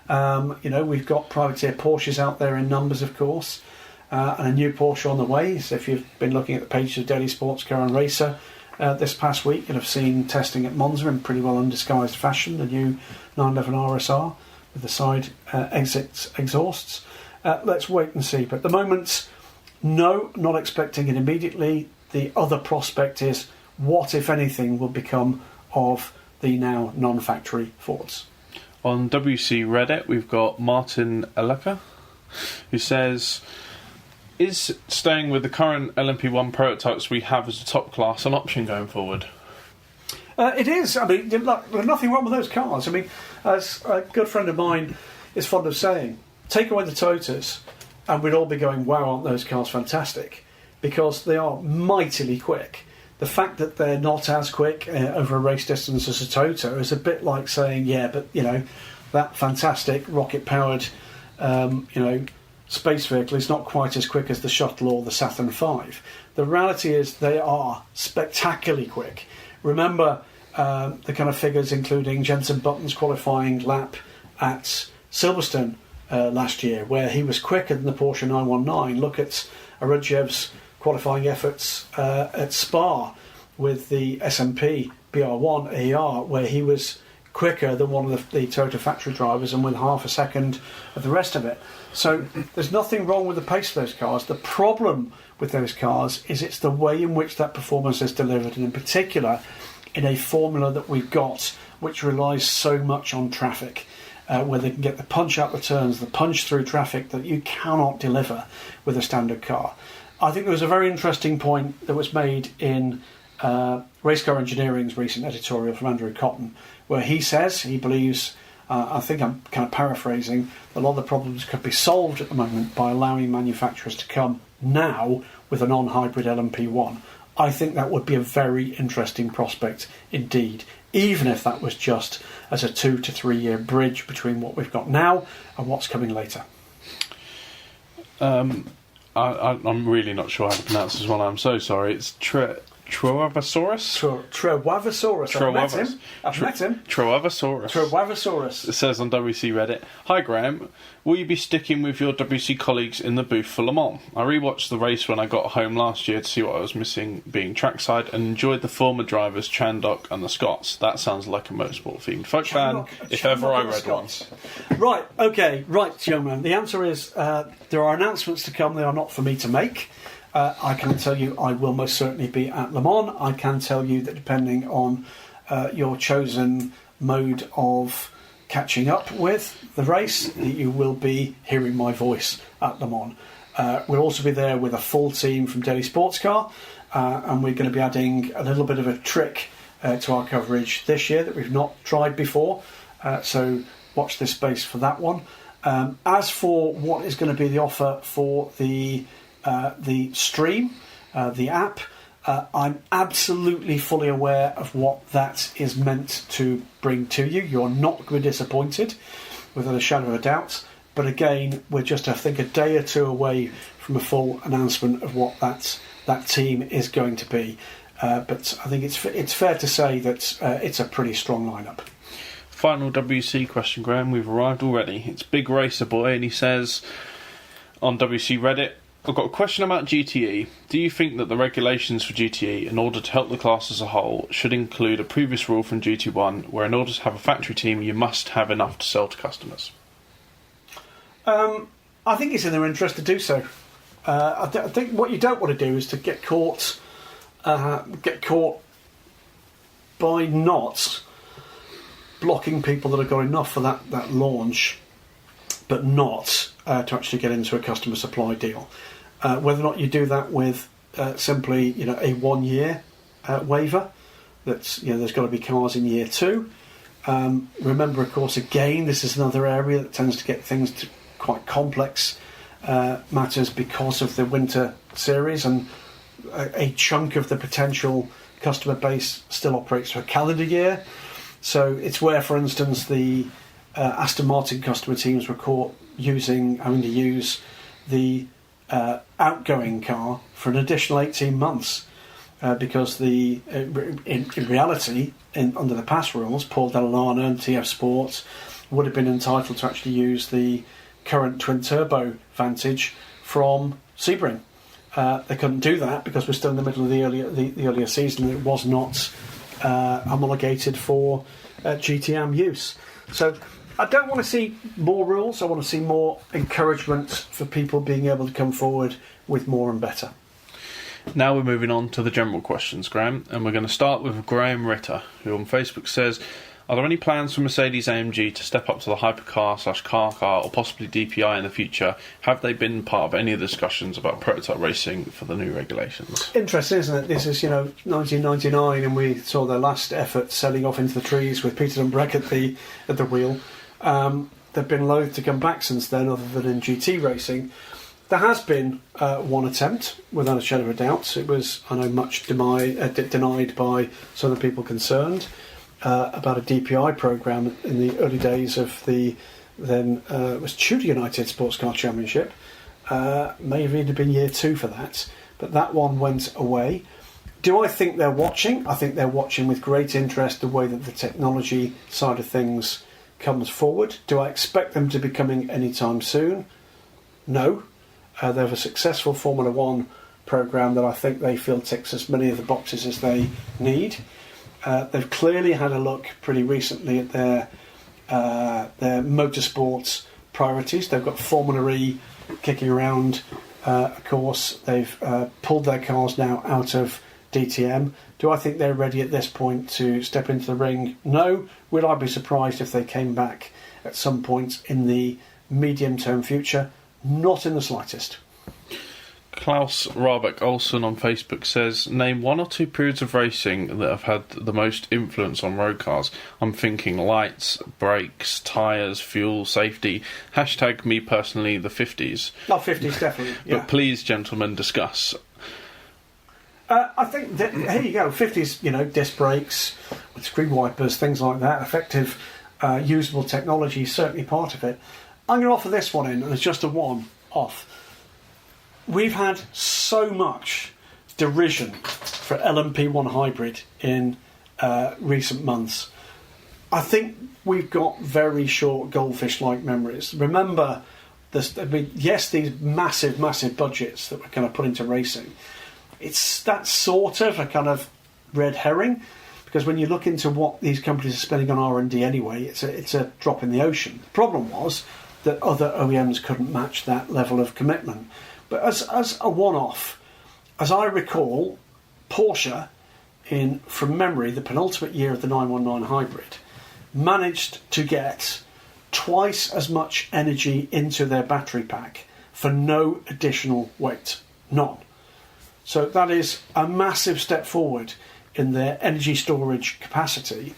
We've got privateer Porsches out there in numbers, of course. And a new Porsche on the way. So if you've been looking at the pages of Daily Sports Car and Racer this past week, you'll have seen testing at Monza in pretty well undisguised fashion, the new 911 RSR with the side exhausts. Let's wait and see. But at the moment, no, not expecting it immediately. The other prospect is what, if anything, will become of the now non-factory Fords. On WC Reddit, we've got Martin Aleka, who says, is staying with the current LMP1 prototypes we have as a top class an option going forward? It is. I mean, there's nothing wrong with those cars. I mean, as a good friend of mine is fond of saying, take away the Toyotas and we'd all be going, wow, aren't those cars fantastic? Because they are mightily quick. The fact that they're not as quick over a race distance as a Toyota is a bit like saying, yeah, but, that fantastic rocket-powered, space vehicle is not quite as quick as the Shuttle or the Saturn V. The reality is they are spectacularly quick. Remember the kind of figures including Jenson Button's qualifying lap at Silverstone last year, where he was quicker than the Porsche 919. Look at Arudjev's qualifying efforts at Spa with the SMP BR1 AR, where he was quicker than one of the Toyota factory drivers and with half a second of the rest of it. So there's nothing wrong with the pace of those cars. The problem with those cars is it's the way in which that performance is delivered, and in particular in a formula that we've got which relies so much on traffic, where they can get the punch out the turns, the punch through traffic that you cannot deliver with a standard car. I think there was a very interesting point that was made in Race Car Engineering's recent editorial from Andrew Cotton, where he says he believes, I think I'm kind of paraphrasing, that a lot of the problems could be solved at the moment by allowing manufacturers to come now with a non-hybrid LMP1. I think that would be a very interesting prospect indeed, even if that was just as a 2 to 3 year bridge between what we've got now and what's coming later. I'm really not sure how to pronounce this one. I'm so sorry. It's Troavasaurus? Troavasaurus. I've met him. Troavasaurus. Troavasaurus. It says on WC Reddit, "Hi Graham, will you be sticking with your WC colleagues in the booth for Le Mans? I rewatched the race when I got home last year to see what I was missing being trackside and enjoyed the former drivers Chandok and the Scots. That sounds like a motorsport themed folk band, if ever I read one." Right, young man. The answer is there are announcements to come. They are not for me to make. I can tell you I will most certainly be at Le Mans. I can tell you that depending on your chosen mode of catching up with the race, you will be hearing my voice at Le Mans. We'll also be there with a full team from Daily Sports Car, and we're going to be adding a little bit of a trick to our coverage this year that we've not tried before. So watch this space for that one. As for what is going to be the offer for the stream, the app, I'm absolutely fully aware of what that is meant to bring to you. You're not going to be disappointed, without a shadow of a doubt. But again, we're just, I think, a day or two away from a full announcement of what that team is going to be. But I think it's fair to say that it's a pretty strong lineup. Final WC question, Graham. We've arrived already. It's Big Racer Boy, and he says on WC Reddit, "I've got a question about GTE. Do you think that the regulations for GTE, in order to help the class as a whole, should include a previous rule from GT1 where in order to have a factory team you must have enough to sell to customers?" I think it's in their interest to do so. I think what you don't want to do is to get caught by not blocking people that have got enough for that launch, but not to actually get into a customer supply deal. Whether or not you do that with simply a 1 year waiver, that's there's got to be cars in year 2. Remember, of course, again, this is another area that tends to get things to quite complex matters because of the winter series, and a chunk of the potential customer base still operates for a calendar year. So it's where, for instance, the Aston Martin customer teams were caught having to use the outgoing car for an additional 18 months because in reality, under the past rules, Paul Dell'Anna and TF Sports would have been entitled to actually use the current twin-turbo Vantage from Sebring. They couldn't do that because we're still in the middle of the earlier season, and it was not homologated for GTM use. So I don't want to see more rules. I want to see more encouragement for people being able to come forward with more and better. Now we're moving on to the general questions, Graham, and we're going to start with Graham Ritter, who on Facebook says, "Are there any plans for Mercedes-AMG to step up to the hypercar/car or possibly DPI in the future? Have they been part of any of the discussions about prototype racing for the new regulations?" Interesting, isn't it? This is 1999, and we saw their last effort sailing off into the trees with Peter Dunbrek at the wheel. They've been loath to come back since then, other than in GT racing. There has been one attempt, without a shadow of a doubt. It was, I know, much denied by some of the people concerned, about a DPI programme in the early days of the then it was Tudor United Sports Car Championship. May have even been year 2 for that, but that one went away. Do I think they're watching? I think they're watching with great interest the way that the technology side of things comes forward. Do I expect them to be coming anytime soon? No. They have a successful Formula 1 programme that I think they feel ticks as many of the boxes as they need. They've clearly had a look pretty recently at their motorsports priorities. They've got Formula E kicking around. Of course, they've pulled their cars now out of DTM. Do I think they're ready at this point to step into the ring? No. Would I be surprised if they came back at some point in the medium-term future? Not in the slightest. Klaus Rabeck Olsen on Facebook says, "Name 1 or 2 periods of racing that have had the most influence on road cars. I'm thinking lights, brakes, tyres, fuel, safety. Hashtag me personally, the 50s. Not 50s, definitely. Yeah. But please, gentlemen, discuss." I think that, here you go, 50s, disc brakes, with screen wipers, things like that, effective, usable technology is certainly part of it. I'm going to offer this one in, and it's just a one-off. we've had so much derision for LMP1 hybrid in recent months. I think we've got very short goldfish-like memories. Remember, yes, these massive budgets that we're kind of put into racing. It's that sort of a kind of red herring, because when you look into what these companies are spending on R&D anyway, it's a drop in the ocean. The problem was that other OEMs couldn't match that level of commitment. But as a one-off, as I recall, Porsche, from memory, the penultimate year of the 919 hybrid, managed to get twice as much energy into their battery pack for no additional weight. None. So that is a massive step forward in their energy storage capacity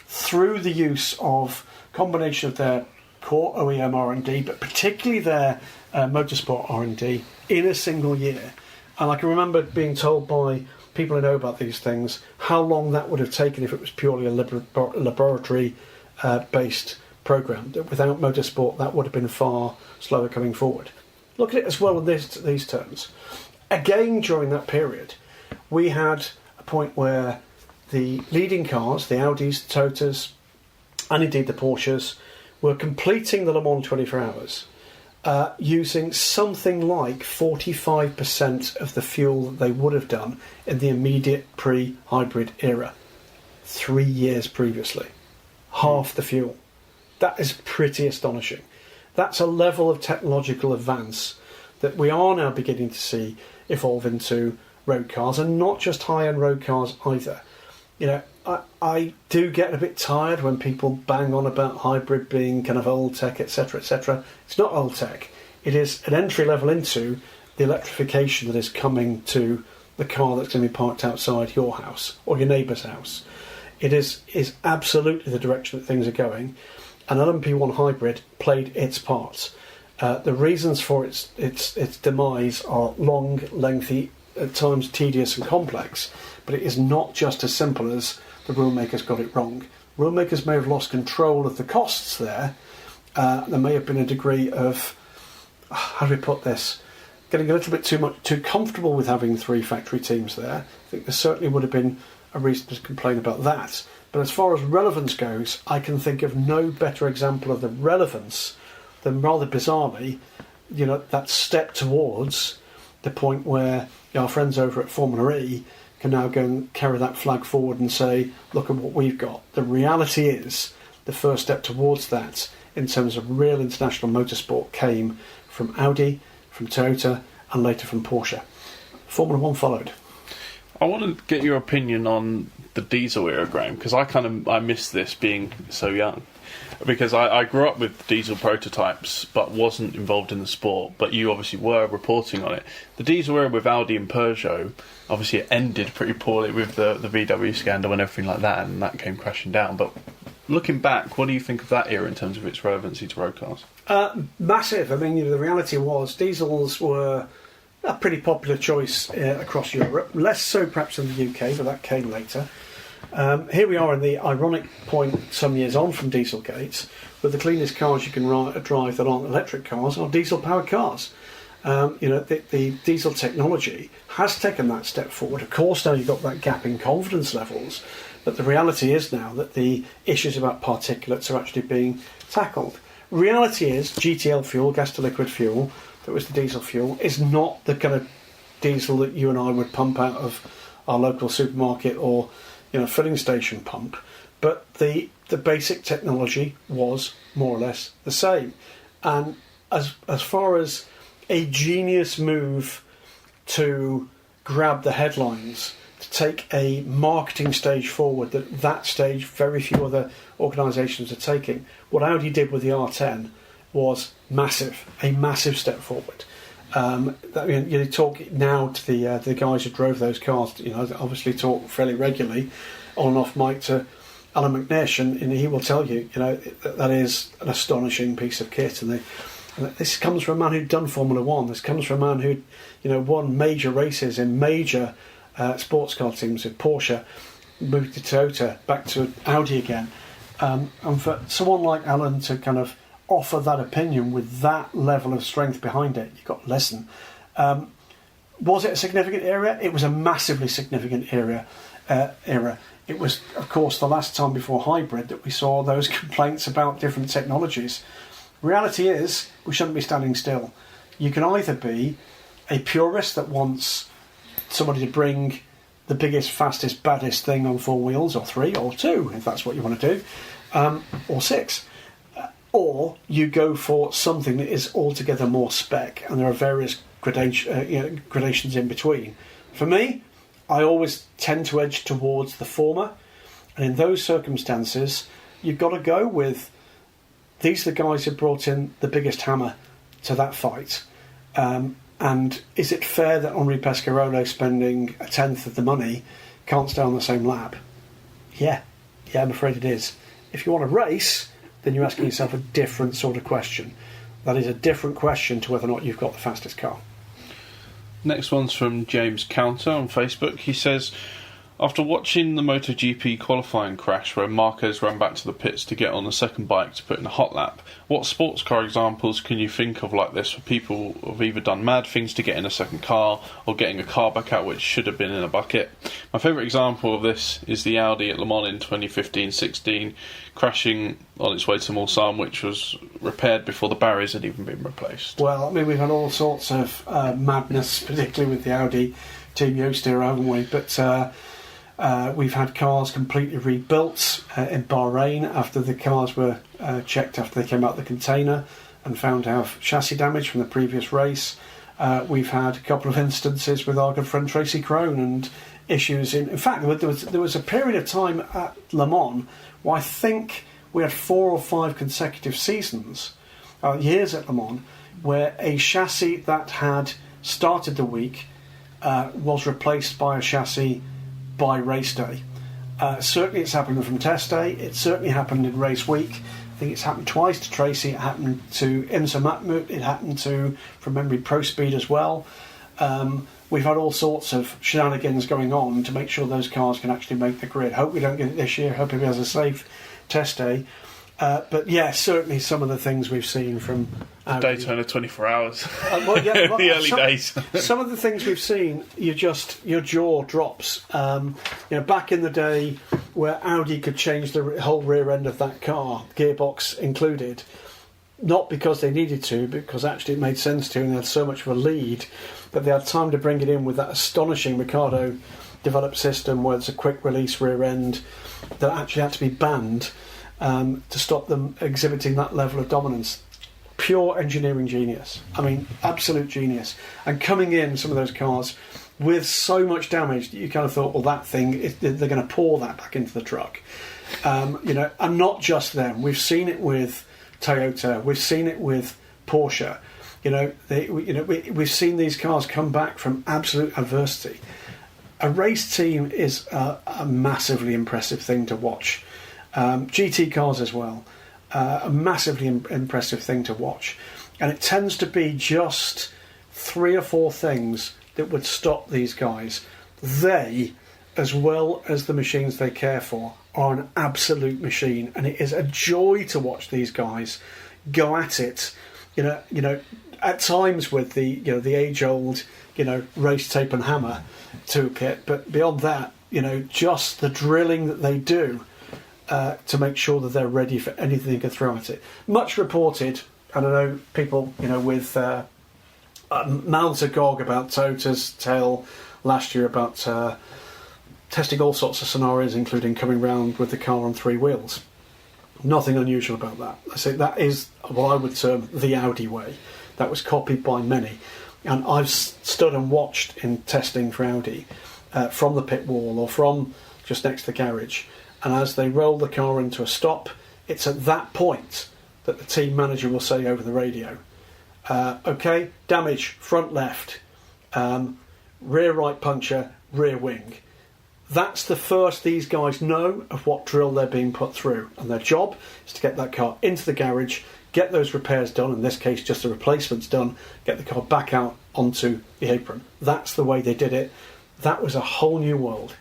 through the use of combination of their core OEM R&D, but particularly their motorsport R&D in a single year. And I can remember being told by people who know about these things how long that would have taken if it was purely a laboratory-based program. Without motorsport, that would have been far slower coming forward. Look at it as well in these terms. Again, during that period, we had a point where the leading cars, the Audis, the Toyotas, and indeed the Porsches, were completing the Le Mans 24 hours using something like 45% of the fuel that they would have done in the immediate pre-hybrid era 3 years previously. Half the fuel. That is pretty astonishing. That's a level of technological advance that we are now beginning to see evolve into road cars, and not just high-end road cars either. You know, I do get a bit tired when people bang on about hybrid being kind of old tech, etc., etc. It's not old tech. It is an entry level into the electrification that is coming to the car that's going to be parked outside your house or your neighbour's house. It is absolutely the direction that things are going, and LMP1 hybrid played its part. The reasons for its demise are long, lengthy, at times tedious and complex, but it is not just as simple as the rule makers got it wrong. Rule makers may have lost control of the costs there. There may have been a degree of, how do we put this, getting a little bit too comfortable with having 3 factory teams there. I think there certainly would have been a reason to complain about that. But as far as relevance goes, I can think of no better example of the relevance than, rather bizarrely, that step towards the point where our friends over at Formula E can now go and carry that flag forward and say, look at what we've got. The reality is, the first step towards that, in terms of real international motorsport, came from Audi, from Toyota, and later from Porsche. Formula 1 followed. I want to get your opinion on the diesel era, Graham, because I miss this being so young. Because I grew up with diesel prototypes but wasn't involved in the sport, but you obviously were reporting on it. The diesel era with Audi and Peugeot, obviously it ended pretty poorly with the VW scandal and everything like that, and that came crashing down. But looking back, what do you think of that era in terms of its relevancy to road cars? Massive. I mean, the reality was diesels were a pretty popular choice across Europe, less so perhaps in the UK, but that came later. Here we are in the ironic point some years on from Dieselgate, where the cleanest cars you can drive that aren't electric cars are diesel-powered cars. The diesel technology has taken that step forward. Of course, now you've got that gap in confidence levels, but the reality is now that the issues about particulates are actually being tackled. Reality is GTL fuel, gas-to-liquid fuel, that was the diesel fuel, is not the kind of diesel that you and I would pump out of our local supermarket or filling station pump, but the basic technology was more or less the same. And as far as a genius move to grab the headlines, to take a marketing stage forward that stage very few other organisations are taking, what Audi did with the R10 was massive, a massive step forward. You talk now to the guys who drove those cars. Obviously talk fairly regularly on and off mic to Alan McNish, and he will tell you, that is an astonishing piece of kit. And this comes from a man who'd done Formula 1. This comes from a man who'd, won major races in major sports car teams with Porsche, moved to Toyota, back to Audi again. And for someone like Alan to kind of offer that opinion with that level of strength behind it, you've got to listen. Was it a significant era? It was a massively significant era. It was, of course, the last time before hybrid that we saw those complaints about different technologies. Reality is, we shouldn't be standing still. You can either be a purist that wants somebody to bring the biggest, fastest, baddest thing on 4 wheels, or 3, or 2, if that's what you want to do, or 6. Or you go for something that is altogether more spec, and there are various gradations in between. For me, I always tend to edge towards the former, and in those circumstances, you've got to go with these are the guys who brought in the biggest hammer to that fight. And is it fair that Henri Pescarolo, spending a tenth of the money, can't stay on the same lap? Yeah, I'm afraid it is. If you want to race, then you're asking yourself a different sort of question. That is a different question to whether or not you've got the fastest car. Next one's from James Counter on Facebook. He says, after watching the MotoGP qualifying crash where Marquez ran back to the pits to get on the second bike to put in a hot lap, what sports car examples can you think of like this, where people have either done mad things to get in a second car or getting a car back out which should have been in a bucket? My favourite example of this is the Audi at Le Mans in 2015-16 crashing on its way to Mulsanne, which was repaired before the barriers had even been replaced. Well, I mean, we've had all sorts of madness, particularly with the Audi Team Yostier, haven't we? But we've had cars completely rebuilt in Bahrain after the cars were checked after they came out of the container and found to have chassis damage from the previous race. We've had a couple of instances with our good friend Tracy Crone and issues in fact, there was a period of time at Le Mans where I think we had 4 or 5 consecutive seasons, years at Le Mans, where a chassis that had started the week was replaced by a chassis by race day. Certainly it's happened from test day, it certainly happened in race week. I think it's happened twice to Tracy, it happened to Imsa Mahmoud, it happened to, from memory, Pro Speed as well. We've had all sorts of shenanigans going on to make sure those cars can actually make the grid. Hope we don't get it this year, hope it has a safe test day. But yeah, certainly some of the things we've seen from Daytona 24 hours. The early days. Some of the things we've seen, your jaw drops. Back in the day where Audi could change the whole rear end of that car, gearbox included, not because they needed to, because actually it made sense to, and they had so much of a lead that they had time to bring it in with that astonishing Ricardo developed system where it's a quick release rear end that actually had to be banned to stop them exhibiting that level of dominance. Pure engineering genius. I mean, absolute genius. And coming in some of those cars with so much damage that you kind of thought, well, that thing, they're going to pour that back into the truck. And not just them. We've seen it with Toyota. We've seen it with Porsche. We've seen these cars come back from absolute adversity. A race team is a massively impressive thing to watch. GT cars as well, a massively impressive thing to watch. And it tends to be just 3 or 4 things that would stop these guys. They, as well as the machines they care for, are an absolute machine, and it is a joy to watch these guys go at it. At times with the age-old race tape and hammer toolkit, but beyond that, just the drilling that they do to make sure that they're ready for anything they can throw at it. Much reported, and I know people with mouths agog about Toyota's tale last year about testing all sorts of scenarios, including coming round with the car on 3 wheels. Nothing unusual about that. I say that is what I would term the Audi way. That was copied by many. And I've stood and watched in testing for Audi from the pit wall or from just next to the garage. And as they roll the car into a stop, it's at that point that the team manager will say over the radio, okay, damage, front left, rear right puncture, rear wing. That's the first these guys know of what drill they're being put through. And their job is to get that car into the garage, get those repairs done, in this case just the replacements done, get the car back out onto the apron. That's the way they did it. That was a whole new world.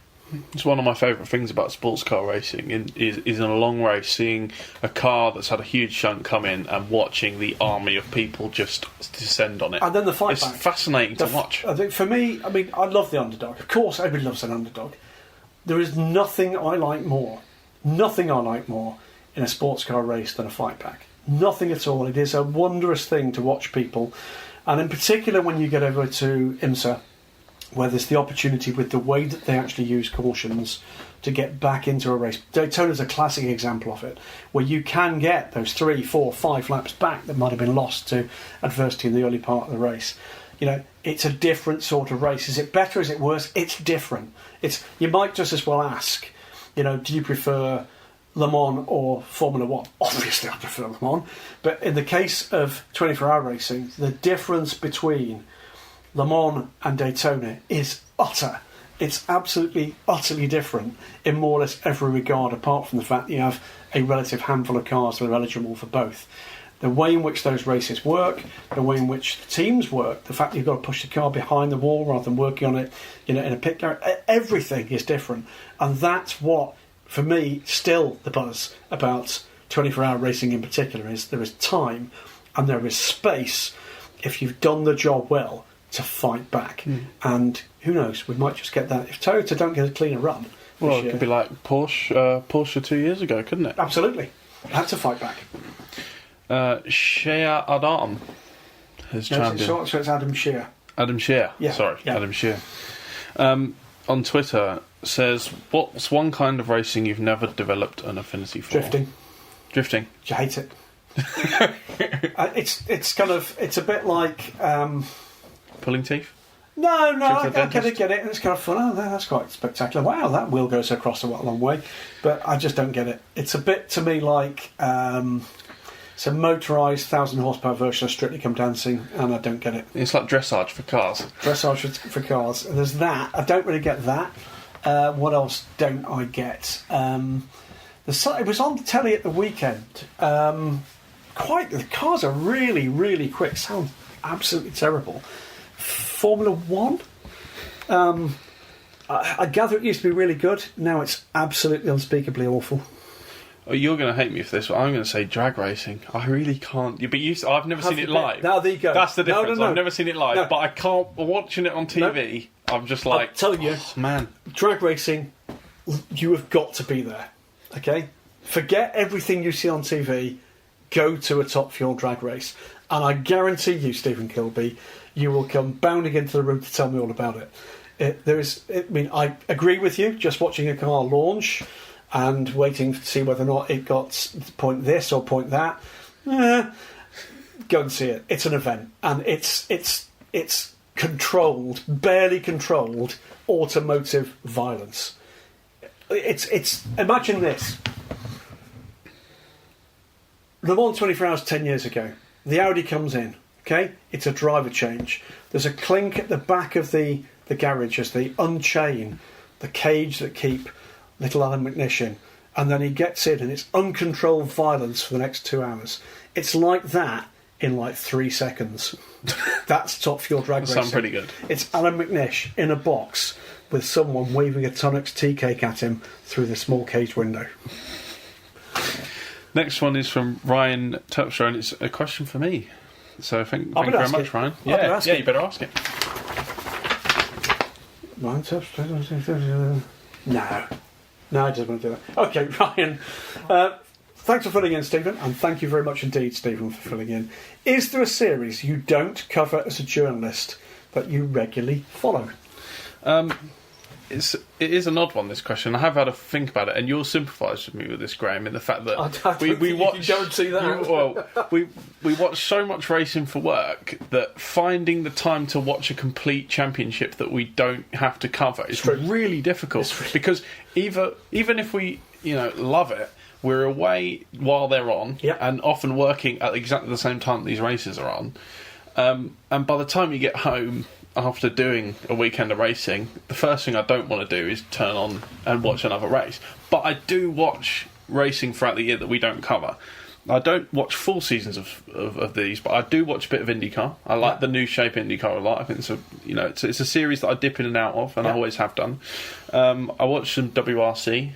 It's one of my favourite things about sports car racing is in a long race, seeing a car that's had a huge shunt come in and watching the army of people just descend on it. And then the fight it's back. fascinating to watch. I think for me, I mean, I love the underdog. Of course, everybody loves an underdog. There is nothing I like more in a sports car race than a fight back. Nothing at all. It is a wondrous thing to watch people. And in particular, when you get over to IMSA, where there's the opportunity with the way that they actually use cautions to get back into a race. Daytona's a classic example of it, where you can get those 3, 4, 5 laps back that might have been lost to adversity in the early part of the race. You know, it's a different sort of race. Is it better? Is it worse? It's different. You might just as well ask, you know, do you prefer Le Mans or Formula 1? Obviously I prefer Le Mans, but in the case of 24-hour racing, the difference between Le Mans and Daytona is utter. It's absolutely, utterly different in more or less every regard, apart from the fact that you have a relative handful of cars that are eligible for both. The way in which those races work, the way in which the teams work, the fact that you've got to push the car behind the wall rather than working on it, you know, in a pit garage, everything is different. And that's what, for me, still the buzz about 24-hour racing in particular is there is time and there is space, if you've done the job well, to fight back. And who knows, we might just get that. If Toyota don't get a cleaner run... Well, it could be like Porsche 2 years ago, couldn't it? Absolutely. Had to fight back. Shea Adam has chimed in. So it's Adam Shear. Adam Shear, Yeah, sorry, yeah. Adam Shear. On Twitter, says, what's one kind of racing you've never developed an affinity for? Drifting. You hate it. It's a bit like... Pulling teeth? No, I Trip to get it, and it's kind of fun. Oh, that's quite spectacular. Wow, that wheel goes across a long way. But I just don't get it. It's a bit, to me, like it's a motorised 1,000 horsepower version of Strictly Come Dancing, and I don't get it. It's like dressage for cars. Dressage for cars. There's that. I don't really get that. What else don't I get? It was on the telly at the weekend. The cars are really, really quick. Sound absolutely terrible. Formula 1. I gather it used to be really good. Now it's absolutely unspeakably awful. Oh, you're going to hate me for this, but I'm going to say drag racing. I really can't. But I've never seen it live. Now there you go. That's the difference. No. I've never seen it live, but I can't. Watching it on TV, I'm just like, I'm telling you, man, drag racing. You have got to be there. Okay, forget everything you see on TV. Go to a top fuel drag race, and I guarantee you, Stephen Kilbey, you will come bounding into the room to tell me all about it. I agree with you. Just watching a car launch and waiting to see whether or not it got point this or point that. Go and see it. It's an event, and it's controlled, barely controlled automotive violence. It's imagine this. Le Mans 24 Hours 10 years ago. The Audi comes in. Okay, it's a driver change. There's a clink at the back of the garage as they unchain the cage that keep little Alan McNish, and then he gets in, and it's uncontrolled violence for the next 2 hours. It's like that in like 3 seconds. That's top fuel drag racing. Sounds pretty good. It's Alan McNish in a box with someone waving a Tonix tea cake at him through the small cage window. Next one is from Ryan Terpstra, and it's a question for me. So thank you very much, Ryan. Yeah, you better ask it. Ryan Terpstra? No, I just want to do that. Okay, Ryan. Thanks for filling in, Stephen, and thank you very much indeed, Stephen, for filling in. Is there a series you don't cover as a journalist that you regularly follow? It is an odd one, this question. I have had a think about it, and you'll sympathise with me with this, Graham, in the fact that we watch. You don't see that. We watch so much racing for work that finding the time to watch a complete championship that we don't have to cover is really difficult. Because even if we love it, we're away while they're on, and often working at exactly the same time these races are on. And by the time you get home after doing a weekend of racing, the first thing I don't want to do is turn on and watch another race. But I do watch racing throughout the year that we don't cover. I don't watch full seasons of these, but I do watch a bit of IndyCar. I like the new shape IndyCar a lot. I think it's a series that I dip in and out of, and I always have done. I watch some WRC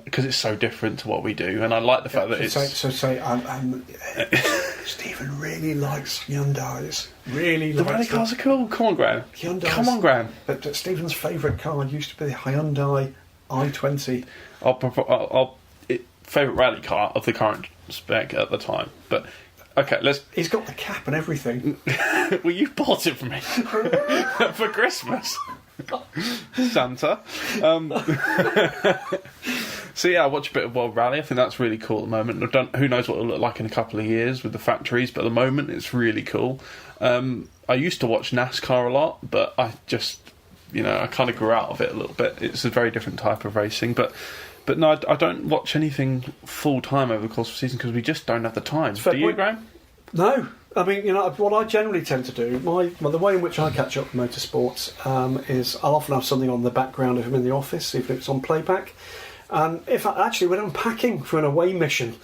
because it's so different to what we do, and I like the fact that it's. Stephen really likes Hyundais. Really, the rally cars are cool. Come on, Graham. Hyundais. Come on, Graham. But Stephen's favourite car used to be the Hyundai i20. Favourite rally car of the current spec at the time, but okay, He's got the cap and everything. well, you bought it for me for Christmas, Santa. So yeah, I watch a bit of World Rally. I think that's really cool at the moment. Who knows what it'll look like in a couple of years with the factories, but at the moment it's really cool. I used to watch NASCAR a lot, but I just, I kind of grew out of it a little bit. It's a very different type of racing, but no, I don't watch anything full time over the course of the season because we just don't have the time. Do you, Graham? No. I mean, what I generally tend to do, the way in which I catch up with motorsports is I'll often have something on the background if I'm in the office, if it's on playback. And if when I'm packing for an away mission,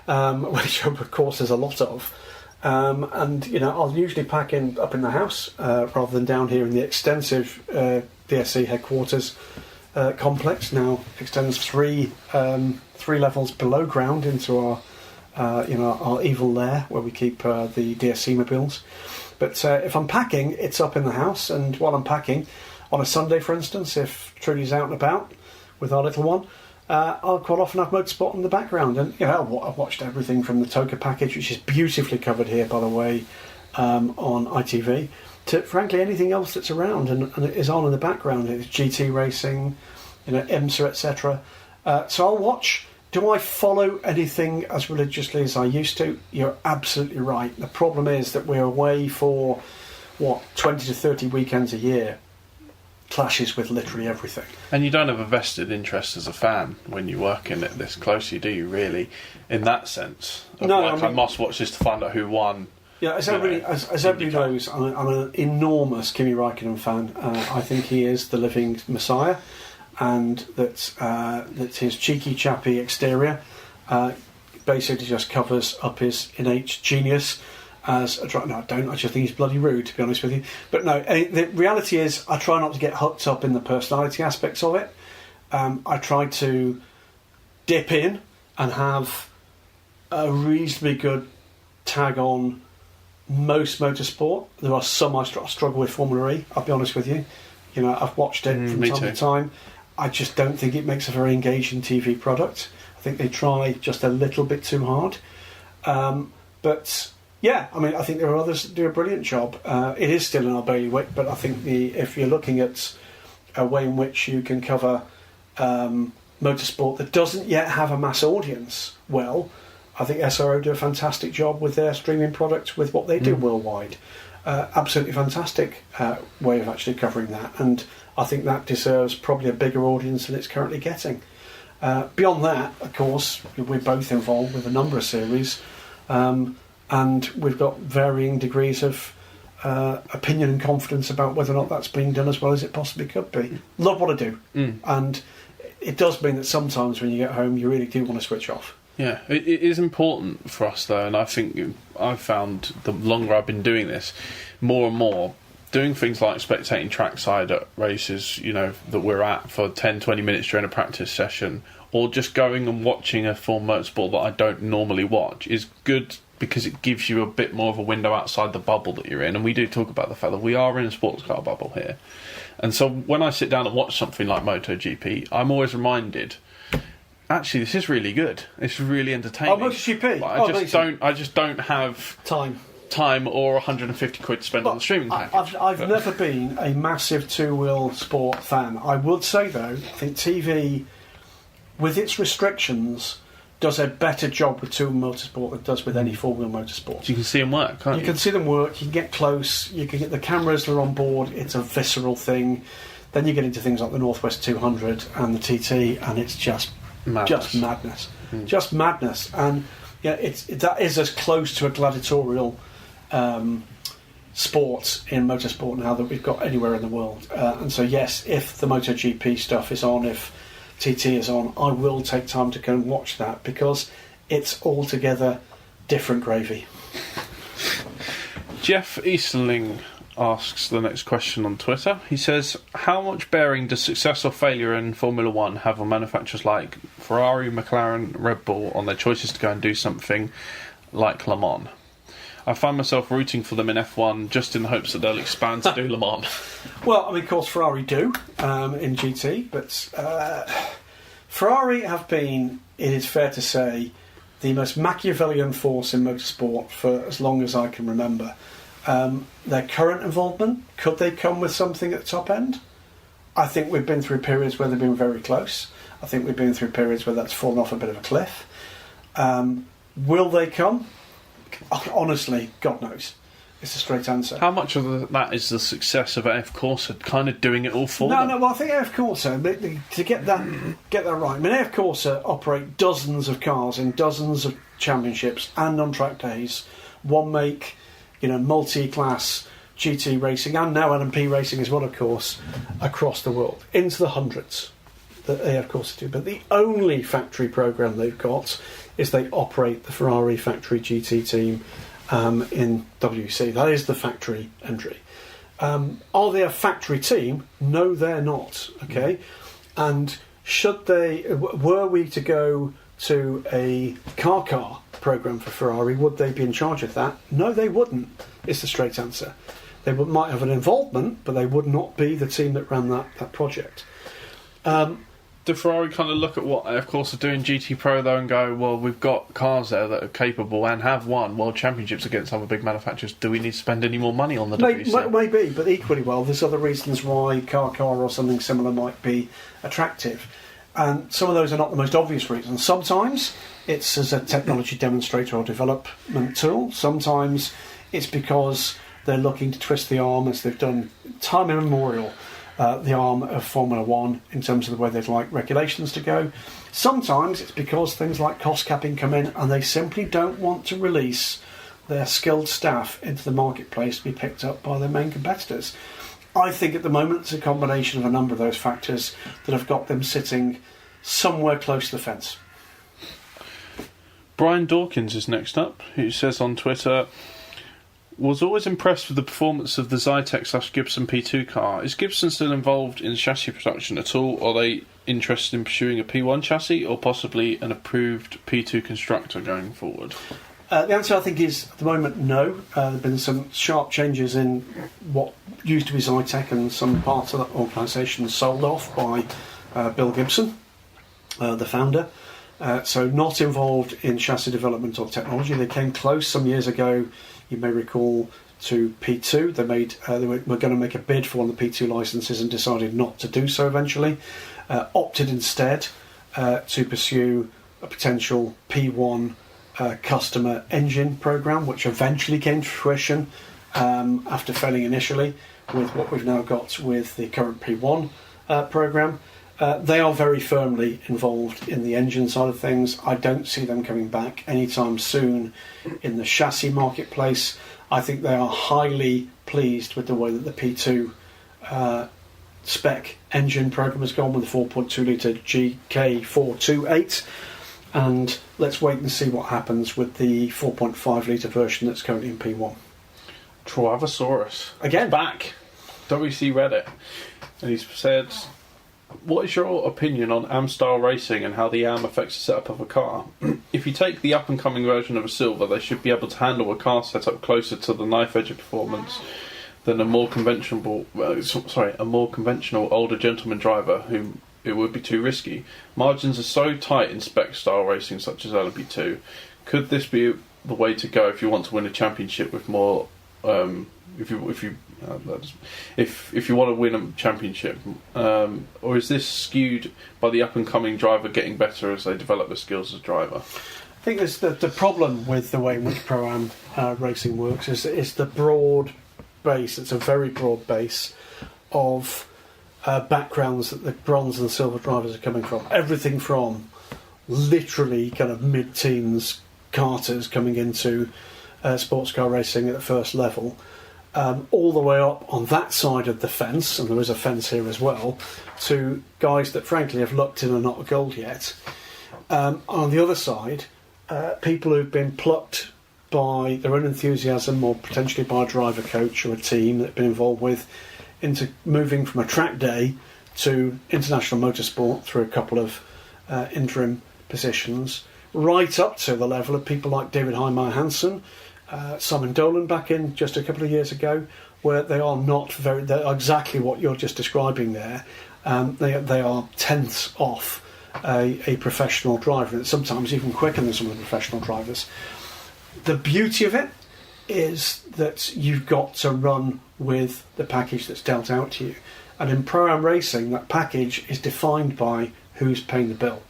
which of course there's a lot of, I'll usually pack up in the house rather than down here in the extensive DSC headquarters complex. Now extends three levels below ground into our evil lair where we keep the DSC mobiles. But if I'm packing, it's up in the house, and while I'm packing, on a Sunday, for instance, if Trudy's out and about with our little one, I'll quite often have motorsport in the background. And I've watched everything from the Toka package, which is beautifully covered here, by the way, on ITV, to frankly anything else that's around and it is on in the background. It's GT racing, IMSA, etc. So I'll watch. Do I follow anything as religiously as I used to? You're absolutely right. The problem is that we're away for 20 to 30 weekends a year. Clashes with literally everything. And you don't have a vested interest as a fan when you work in it this closely, do you, really, in that sense? No, I must watch this to find out who won. Yeah, as everybody knows, I'm an enormous Kimi Räikkönen fan. I think he is the living messiah, and that his cheeky chappy exterior basically just covers up his innate genius as a driver. No, I don't. I just think he's bloody rude, to be honest with you. But no, the reality is I try not to get hooked up in the personality aspects of it. I try to dip in and have a reasonably good tag on most motorsport. There are some I struggle with. Formula E, I'll be honest with you. I've watched it from time to time. I just don't think it makes a very engaging TV product. I think they try just a little bit too hard. But yeah, I mean, I think there are others that do a brilliant job. It is still in our bailiwick, but I think if you're looking at a way in which you can cover motorsport that doesn't yet have a mass audience, well, I think SRO do a fantastic job with their streaming product, with what they do worldwide. Absolutely fantastic way of actually covering that, and I think that deserves probably a bigger audience than it's currently getting. Beyond that, of course, we're both involved with a number of series, and we've got varying degrees of opinion and confidence about whether or not that's being done as well as it possibly could be. Love what I do, and it does mean that sometimes when you get home you really do want to switch off. Yeah, it is important for us though, and I think I've found the longer I've been doing this, more and more, doing things like spectating trackside at races, that we're at for 10-20 minutes during a practice session, or just going and watching a full motorsport that I don't normally watch is good, because it gives you a bit more of a window outside the bubble that you're in. And we do talk about the fact that we are in a sports car bubble here. And so when I sit down and watch something like MotoGP, I'm always reminded, actually, this is really good. It's really entertaining. MotoGP? I just don't have time or 150 quid to spend on the streaming package. I've never been a massive two-wheel sport fan. I would say, though, I think TV, with its restrictions, does a better job with two-wheel motorsport than it does with any four-wheel motorsport. So you can see them work, can't you? You can see them work, you can get close, you can get the cameras that are on board, it's a visceral thing. Then you get into things like the Northwest 200 and the TT, and it's just madness. Just madness. And that is as close to a gladiatorial sport in motorsport now that we've got anywhere in the world. And so yes, if the MotoGP stuff is on, if TT is on, I will take time to go and watch that, because it's altogether different gravy. Jeff Easterling asks the next question on Twitter. He says, how much bearing does success or failure in Formula One have on manufacturers like Ferrari, McLaren, Red Bull on their choices to go and do something like Le Mans? I find myself rooting for them in F1 just in the hopes that they'll expand to do Le Mans. Well, I mean, of course, Ferrari do in GT, but Ferrari have been, it is fair to say, the most Machiavellian force in motorsport for as long as I can remember. Their current involvement, could they come with something at the top end? I think we've been through periods where they've been very close. I think we've been through periods where that's fallen off a bit of a cliff. Will they come? Honestly, God knows. It's a straight answer. How much of that is the success of AF Corsa kind of doing it all for them? No, well, I think AF Corsa, to get that right, I mean, AF Corsa operate dozens of cars in dozens of championships and on-track days, one make, multi-class GT racing, and now LMP racing as well, of course, across the world, into the hundreds that AF Corsa do. But the only factory programme they've got is they operate the Ferrari factory GT team in WC. That is the factory entry. Are they a factory team? No, they're not. Okay, and were we to go to a car program for Ferrari, would they be in charge of that? No, they wouldn't. It's the straight answer. They might have an involvement, but they would not be the team that ran that project. Do Ferrari kind of look at what, of course, are doing GT Pro though and go, well, we've got cars there that are capable and have won world championships against other big manufacturers. Do we need to spend any more money on the WC? Maybe, but equally well, there's other reasons why car or something similar might be attractive. And some of those are not the most obvious reasons. Sometimes it's as a technology demonstrator or development tool. Sometimes it's because they're looking to twist the arm, as they've done time immemorial, the arm of Formula One in terms of the way they'd like regulations to go. Sometimes it's because things like cost capping come in and they simply don't want to release their skilled staff into the marketplace to be picked up by their main competitors. I think at the moment it's a combination of a number of those factors that have got them sitting somewhere close to the fence. Brian Dawkins is next up, who says on Twitter, was always impressed with the performance of the Zytec/Gibson P2 car. Is Gibson still involved in chassis production at all? Are they interested in pursuing a P1 chassis or possibly an approved P2 constructor going forward? The answer, I think, is at the moment no. There have been some sharp changes in what used to be Zytec, and some parts of that organisation sold off by Bill Gibson, the founder. So not involved in chassis development or technology. They came close some years ago, you may recall, to P2. They were going to make a bid for one of the P2 licences and decided not to do so eventually. Opted instead to pursue a potential P1 customer engine program, which eventually came to fruition after failing initially with what we've now got with the current P1 program. They are very firmly involved in the engine side of things. I don't see them coming back anytime soon in the chassis marketplace. I think they are highly pleased with the way that the P2 spec engine program has gone with the 4.2 litre GK428. And let's wait and see what happens with the 4.5 litre version that's currently in P1. Troavosaurus. Again. Back. WC Reddit. And he's said, what is your opinion on AM-style racing and how the AM affects the setup of a car? If you take the up-and-coming version of a Silver, they should be able to handle a car setup closer to the knife edge of performance than a more conventional older gentleman driver whom it would be too risky. Margins are so tight in spec-style racing such as LMP2. Could this be the way to go if you want to win a championship with more? If you want to win a championship, or is this skewed by the up-and-coming driver getting better as they develop their skills as a driver? I think the problem with the way in which Pro-Am racing works is the broad base. It's a very broad base of backgrounds that the bronze and silver drivers are coming from. Everything from literally kind of mid-teens karters coming into sports car racing at the first level, all the way up on that side of the fence, and there is a fence here as well, to guys that frankly have looked in and not gold yet. On the other side, people who've been plucked by their own enthusiasm or potentially by a driver coach or a team that have been involved with into moving from a track day to international motorsport through a couple of interim positions, right up to the level of people like David Heimeyer Hansen, Simon Dolan back in just a couple of years ago, where they are not very, they're exactly what you're just describing there. They are tenths off a professional driver, and sometimes even quicker than some of the professional drivers. The beauty of it is that you've got to run with the package that's dealt out to you. And in Pro-Am racing, that package is defined by who's paying the bill.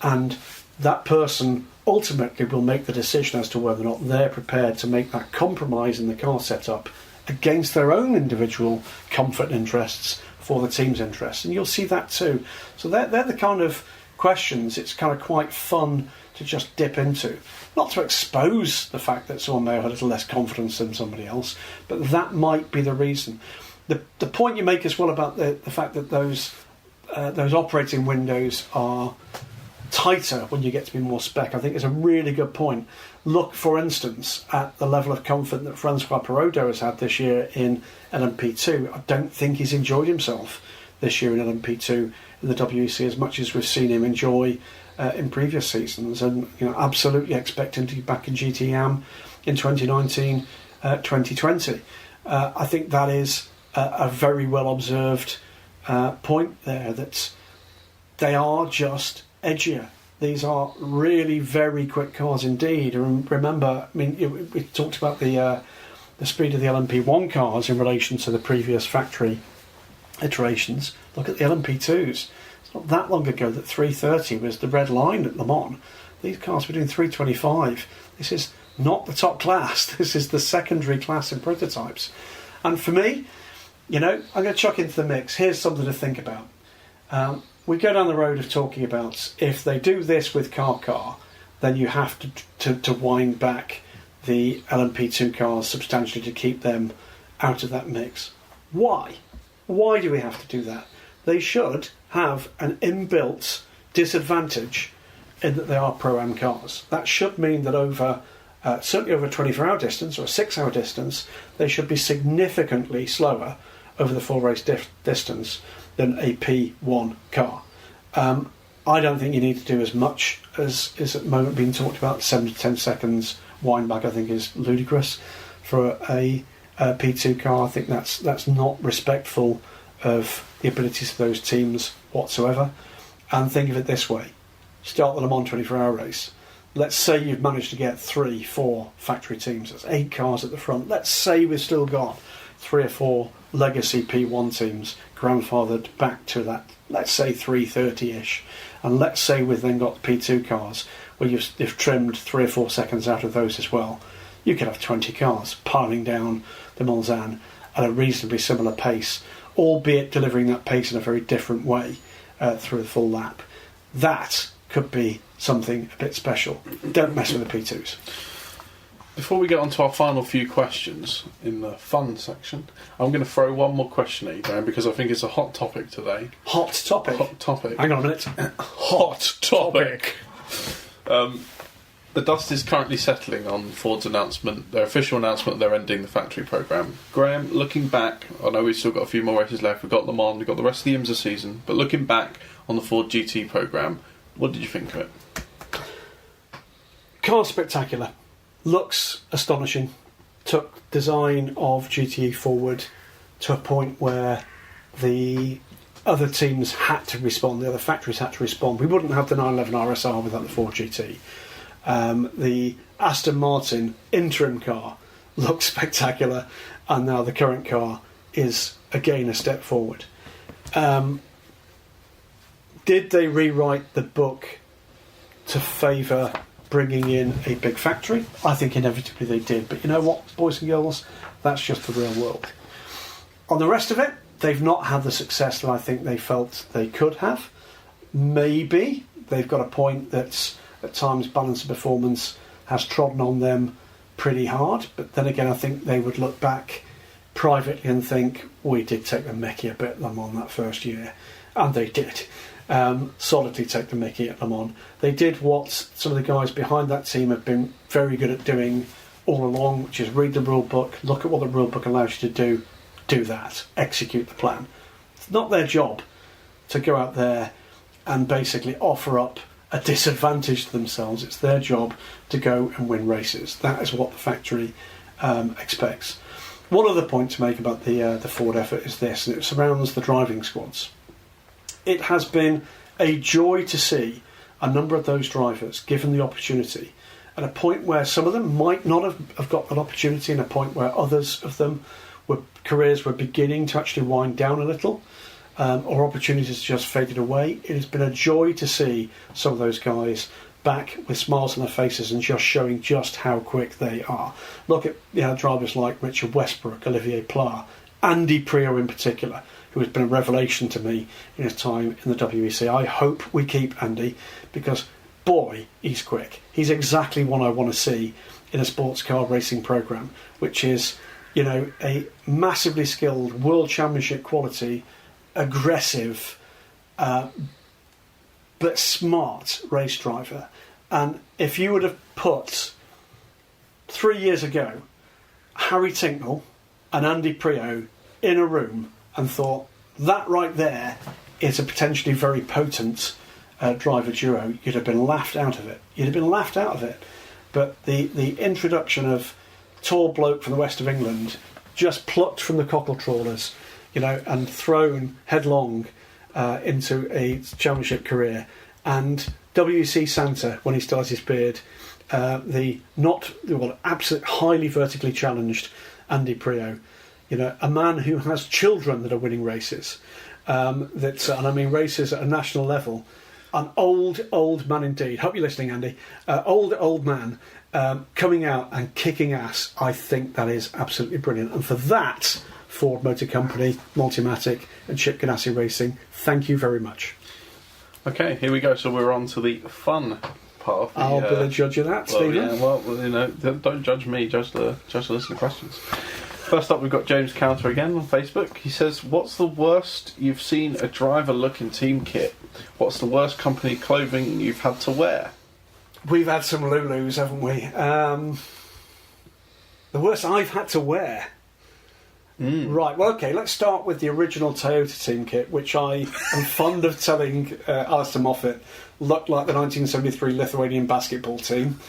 And that person ultimately will make the decision as to whether or not they're prepared to make that compromise in the car setup against their own individual comfort interests for the team's interests. And you'll see that too. So they're the kind of questions it's kind of quite fun to just dip into. Not to expose the fact that someone may have a little less confidence than somebody else, but that might be the reason. The point you make as well about the fact that those operating windows are tighter when you get to be more spec, I think is a really good point. Look, for instance, at the level of comfort that Francois Perraudot has had this year in LMP2. I don't think he's enjoyed himself this year in LMP2 in the WEC as much as we've seen him enjoy in previous seasons, and absolutely expect him to be back in GTM in 2019, 2020. I think that is a very well observed point there, that they are just edgier. These are really very quick cars indeed. And remember, I mean, we talked about the speed of the LMP1 cars in relation to the previous factory iterations. Look at the LMP2s. It's not that long ago that 330 was the red line at Le Mans. These cars were doing 325. This is not the top class. This is the secondary class in prototypes. And for me, I'm going to chuck into the mix. Here's something to think about. We go down the road of talking about if they do this with car, then you have to wind back the LMP2 cars substantially to keep them out of that mix. Why? Why do we have to do that? They should have an inbuilt disadvantage in that they are Pro-Am cars. That should mean that certainly over a 24-hour distance or a 6-hour distance, they should be significantly slower over the full race distance than a P1 car. I don't think you need to do as much as is at the moment being talked about. 7 to 10 seconds wind back, I think, is ludicrous for a P2 car. I think that's not respectful of the abilities of those teams whatsoever. And think of it this way: start the Le Mans 24-hour race. Let's say you've managed to get 3-4 factory teams. That's 8 cars at the front. Let's say we've still got 3 or 4 legacy P1 teams grandfathered back to that, let's say 330-ish. And let's say we've then got P2 cars where you've trimmed 3 or 4 seconds out of those as well. You could have 20 cars piling down the Mulsanne at a reasonably similar pace, albeit delivering that pace in a very different way through the full lap. That could be something a bit special. Don't mess with the P2s. Before we get on to our final few questions in the fun section, I'm going to throw one more question at you, Graham, because I think it's a hot topic today. Hot topic? Hot topic. Hang on a minute. Hot topic. The dust is currently settling on Ford's announcement, their official announcement that they're ending the factory programme. Graham, looking back, I know we've still got a few more races left. We've got Le Mans, we've got the rest of the IMSA season, but looking back on the Ford GT programme, what did you think of it? Car spectacular. Looks astonishing. Took design of GTE forward to a point where the other teams had to respond, the other factories had to respond. We wouldn't have the 911 RSR without the Ford GT. The Aston Martin interim car looks spectacular, and now the current car is again a step forward. Did they rewrite the book to favour bringing in a big factory? I think inevitably they did, but you know what, boys and girls, that's just the real world. On the rest of it, they've not had the success that I think they felt they could have. Maybe they've got a point that's at times balance of performance has trodden on them pretty hard, but then again I think they would look back privately and think we did take the mickey a bit them on that first year, and they did. solidly take the mickey at Le Mans. They did what some of the guys behind that team have been very good at doing all along, which is read the rule book, look at what the rule book allows you to do that, execute the plan. It's not their job to go out there and basically offer up a disadvantage to themselves. It's their job to go and win races. That is what the factory expects. One other point to make about the Ford effort is this, and it surrounds the driving squads. It has been a joy to see a number of those drivers given the opportunity at a point where some of them might not have got that opportunity, and a point where others of them careers were beginning to actually wind down a little, or opportunities just faded away. It has been a joy to see some of those guys back with smiles on their faces and just showing just how quick they are. Look at drivers like Richard Westbrook, Olivier Pla, Andy Pruett in particular, who has been a revelation to me in his time in the WEC. I hope we keep Andy, because boy, he's quick. He's exactly what I want to see in a sports car racing programme, which is, a massively skilled, world championship quality, aggressive, but smart race driver. And if you would have put 3 years ago Harry Tinknell and Andy Pruett in a room and thought that right there is a potentially very potent driver duo, you'd have been laughed out of it. But the introduction of tall bloke from the west of England, just plucked from the cockle trawlers, and thrown headlong into a championship career, and WC Santa, when he started his beard, absolute highly vertically challenged Andy Pruett, a man who has children that are winning races, and I mean races at a national level. An old man indeed. Hope you're listening, Andy. Old man coming out and kicking ass. I think that is absolutely brilliant. And for that, Ford Motor Company, Multimatic, and Chip Ganassi Racing, thank you very much. Okay, here we go. So we're on to the fun part of the... I'll be the judge of that, Stephen. Yeah, don't judge me. Judge the listener questions. First up, we've got James Counter again on Facebook. He says, "What's the worst you've seen a driver look in team kit? What's the worst company clothing you've had to wear?" We've had some Lulus, haven't we? The worst I've had to wear. Right, well, okay, let's start with the original Toyota team kit, which I am fond of telling Alistair Moffat looked like the 1973 Lithuanian basketball team.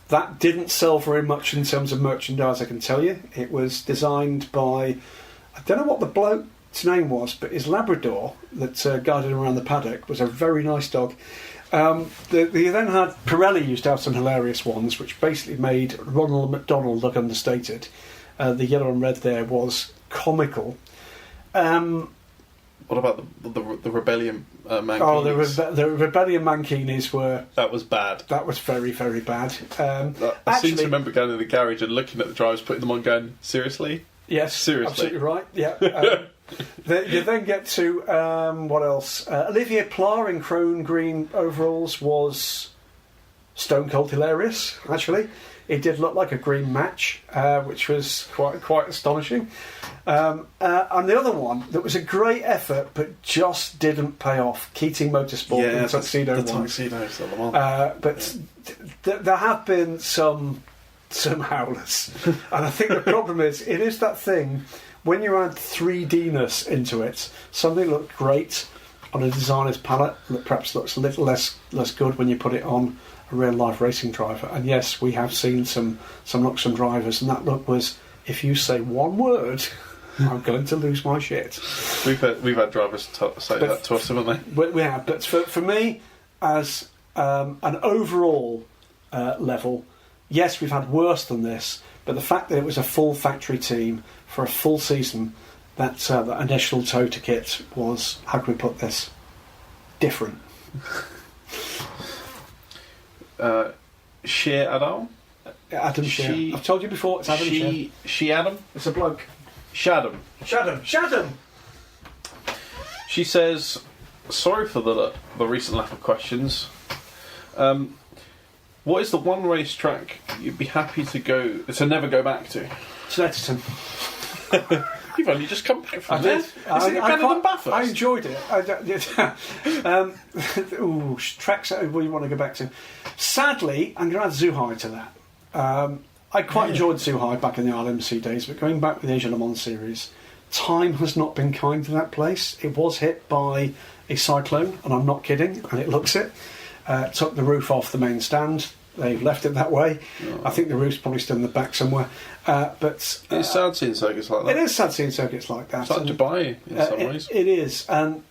That didn't sell very much in terms of merchandise, I can tell you. It was designed by, I don't know what the bloke's name was, but his Labrador that guided him around the paddock was a very nice dog. They then had, Pirelli used to have some hilarious ones, which basically made Ronald McDonald look understated. The yellow and red there was comical. What about the Rebellion Mankinis? Oh, the Rebellion Mankinis were... That was bad. That was very, very bad. I seem to remember going to the garage and looking at the drivers, putting them on, going, seriously? Yes, seriously. Absolutely right. Yeah. You then get to, what else? Olivier Pla in chrome green overalls was stone cold hilarious, actually. It did look like a green match, which was quite astonishing. And the other one that was a great effort but just didn't pay off, Keating Motorsport and Tuxedo. The Tuxedos, but there have been some howlers, and I think the problem is it is that thing when you add 3D-ness into it. Something looked great on a designer's palette that perhaps looks a little less good when you put it on a real life racing driver. And yes, we have seen some looks from drivers, and that look was, if you say one word, I'm going to lose my shit. We've had drivers say that to us, haven't they? We have, but for me, as an overall level, yes, we've had worse than this. But the fact that it was a full factory team for a full season, that initial Toyota kit was, how can we put this, different. Sheer Adam? Adam Sheer. I've told you before, it's Adam Sheer. She Adam? It's a bloke. Shadam. She says, "Sorry for the recent lack of questions. What is the one racetrack you'd be happy to never go back to?" Snetterton. You've only just come back from there. Isn't it I better than Bathurst? I enjoyed it. Tracks that we want to go back to. Sadly, I'm going to add Zhuhai to that. I quite enjoyed Zhuhai back in the RMC days, but going back with the Asia Le Mans series, time has not been kind to that place. It was hit by a cyclone, and I'm not kidding, and it looks it. Took the roof off the main stand. They've left it that way. I think the roof's probably still in the back somewhere. But it's sad seeing circuits like that. It is sad seeing circuits like that. It's like Dubai in some ways. It is, and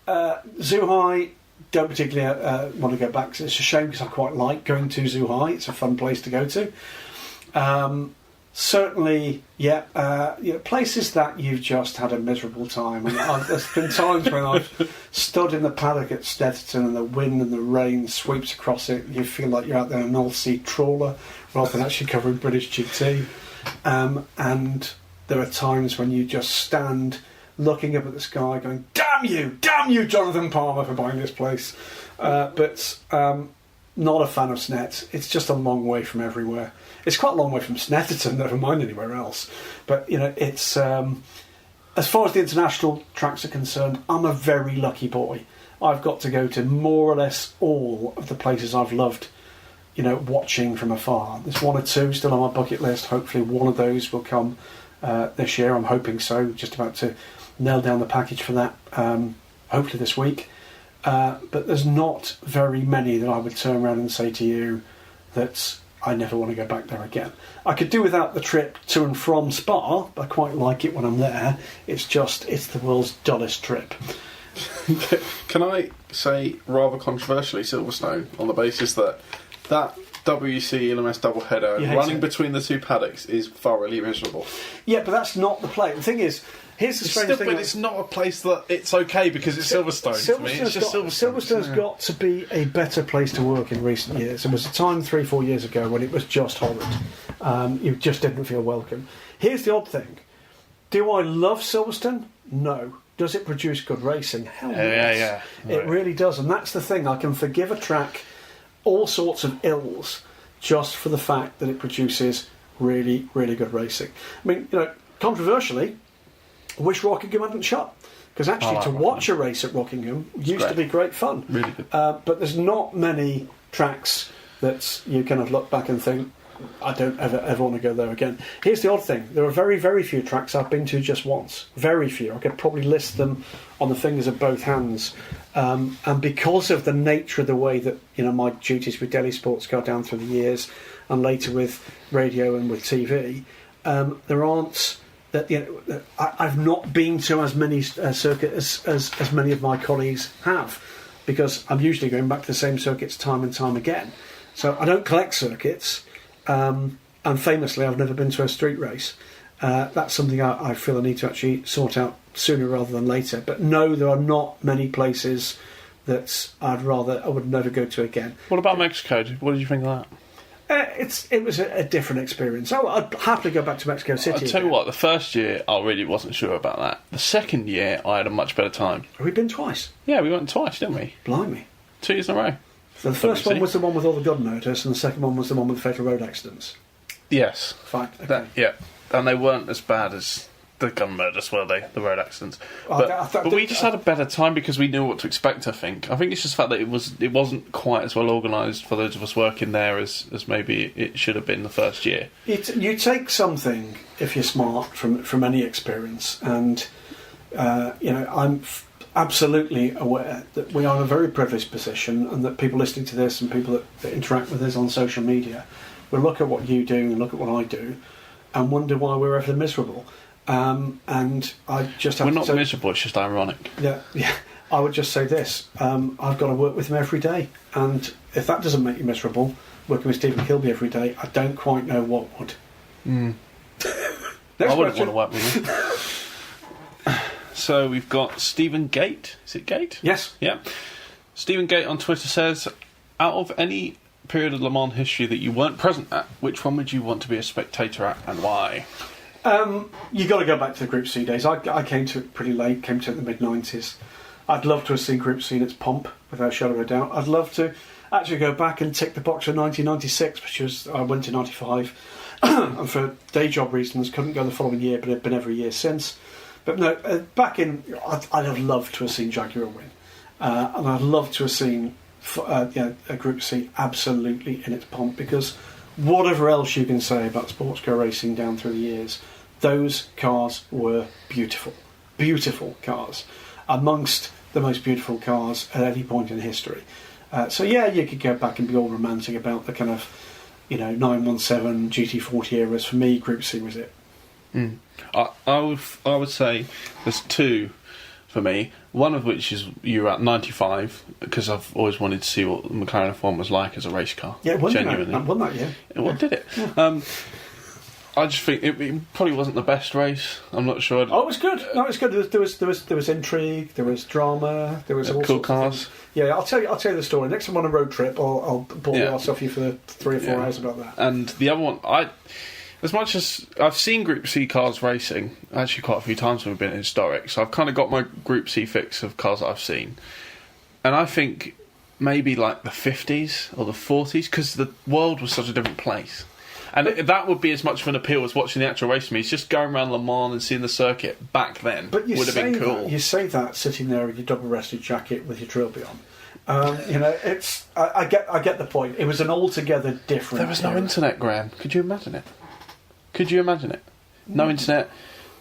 Zhuhai don't particularly want to go back. It's a shame because I quite like going to Zhuhai. It's a fun place to go to. Certainly, places that you've just had a miserable time. And there's been times when I've stood in the paddock at Snetterton and the wind and the rain sweeps across it. You feel like you're out there in an North Sea trawler rather than actually covering British GT. And there are times when you just stand looking up at the sky going, damn you, Jonathan Palmer, for buying this place. But not a fan of Snet. It's just a long way from everywhere. It's quite a long way from Snetterton, never mind anywhere else. But, it's... as far as the international tracks are concerned, I'm a very lucky boy. I've got to go to more or less all of the places I've loved, watching from afar. There's one or two still on my bucket list. Hopefully one of those will come this year. I'm hoping so. Just about to nail down the package for that, hopefully this week. But there's not very many that I would turn around and say to you that I never want to go back there again. I could do without the trip to and from Spa. I quite like it when I'm there. It's the world's dullest trip. Can I say, rather controversially, Silverstone, on the basis that WC LMS doubleheader running between the two paddocks is thoroughly miserable? Yeah, but that's not the play. The thing is, here's the strange thing. But it's not a place that it's okay because it's Silverstone to me. It's just Silverstone. Silverstone's got to be a better place to work in recent years. There was a time 3-4 years ago when it was just horrid. You just didn't feel welcome. Here's the odd thing. Do I love Silverstone? No. Does it produce good racing? Hell yes. Yeah. It really does. And that's the thing. I can forgive a track all sorts of ills just for the fact that it produces really, really good racing. I mean, controversially, I wish Rockingham hadn't shut, because actually to watch a race at Rockingham used to be great fun. Really good. But there's not many tracks that you kind of look back and think, I don't ever want to go there again. Here's the odd thing. There are very, very few tracks I've been to just once. Very few. I could probably list them on the fingers of both hands. And because of the nature of the way that my duties with Delhi Sports go down through the years, and later with radio and with TV, there aren't... I've not been to as many circuits as many of my colleagues have, because I'm usually going back to the same circuits time and time again. So I don't collect circuits, and famously I've never been to a street race. That's something I feel I need to actually sort out sooner rather than later. But no, there are not many places that I would never go to again. What about Mexico? What did you think of that? It was a different experience. I'd happily go back to Mexico City. I'll tell you what, the first year I really wasn't sure about that. The second year I had a much better time. Have we been twice? Yeah, we went twice, didn't we? Blimey. 2 years in a row. So the first one was the one with all the gun murders, and the second one was the one with the fatal road accidents. Yes. Fine. Okay. Yeah. And they weren't as bad as the gun murders, were they? The road accidents. But we just had a better time because we knew what to expect, I think. I think it's just the fact that it wasn't quite as well organised for those of us working there as maybe it should have been the first year. You take something, if you're smart, from any experience, and I'm absolutely aware that we are in a very privileged position, and that people listening to this and people that interact with us on social media will look at what you do and look at what I do and wonder why we're ever miserable. And I just have we're not miserable, it's just ironic. Yeah. I would just say this: I've got to work with him every day, and if that doesn't make you miserable, working with Stephen Kilbey every day, I don't quite know what would. I wouldn't want to work with him. So we've got Stephen Gate. Is it Gate? Yes. Yeah. Stephen Gate on Twitter says, out of any period of Le Mans history that you weren't present at, which one would you want to be a spectator at, and why? You got to go back to the Group C days. I came to it pretty late. Came to it in the mid-90s. I'd love to have seen Group C in its pomp, without a shadow of a doubt. I'd love to actually go back and tick the box for 1996, which was I went to 95. and for day job reasons couldn't go the following year, but had been every year since. But no, back in, I'd have loved to have seen Jaguar win, and I'd love to have seen a Group C absolutely in its pomp, because whatever else you can say about sports car racing down through the years, those cars were beautiful, beautiful cars, amongst the most beautiful cars at any point in history. So yeah, you could go back and be all romantic about the kind of, 917 GT40 eras. For me, Group C was it. I would say there's two for me. One of which is you were at 95, because I've always wanted to see what the McLaren F1 was like as a race car. Yeah, it won genuinely. That, won that year. What did it? Yeah. I just think it probably wasn't the best race. I'm not sure. Oh, it was good. No, it was good. There was intrigue. There was drama. There was all cool sorts cars. Of things. Yeah, I'll tell you the story next time on a road trip. I'll pull the arse off you for 3 or 4 hours about that. And the other one, as much as I've seen Group C cars racing, actually quite a few times when we've been historic, so I've kind of got my Group C fix of cars that I've seen. And I think maybe like the 50s or the 40s, because the world was such a different place. And that would be as much of an appeal as watching the actual race meets. Just going around Le Mans and seeing the circuit back then would have been cool. You say that sitting there in your double-breasted jacket with your trilby on. It's I get the point. It was an altogether different. There was no internet, Graham. Could you imagine it? No internet,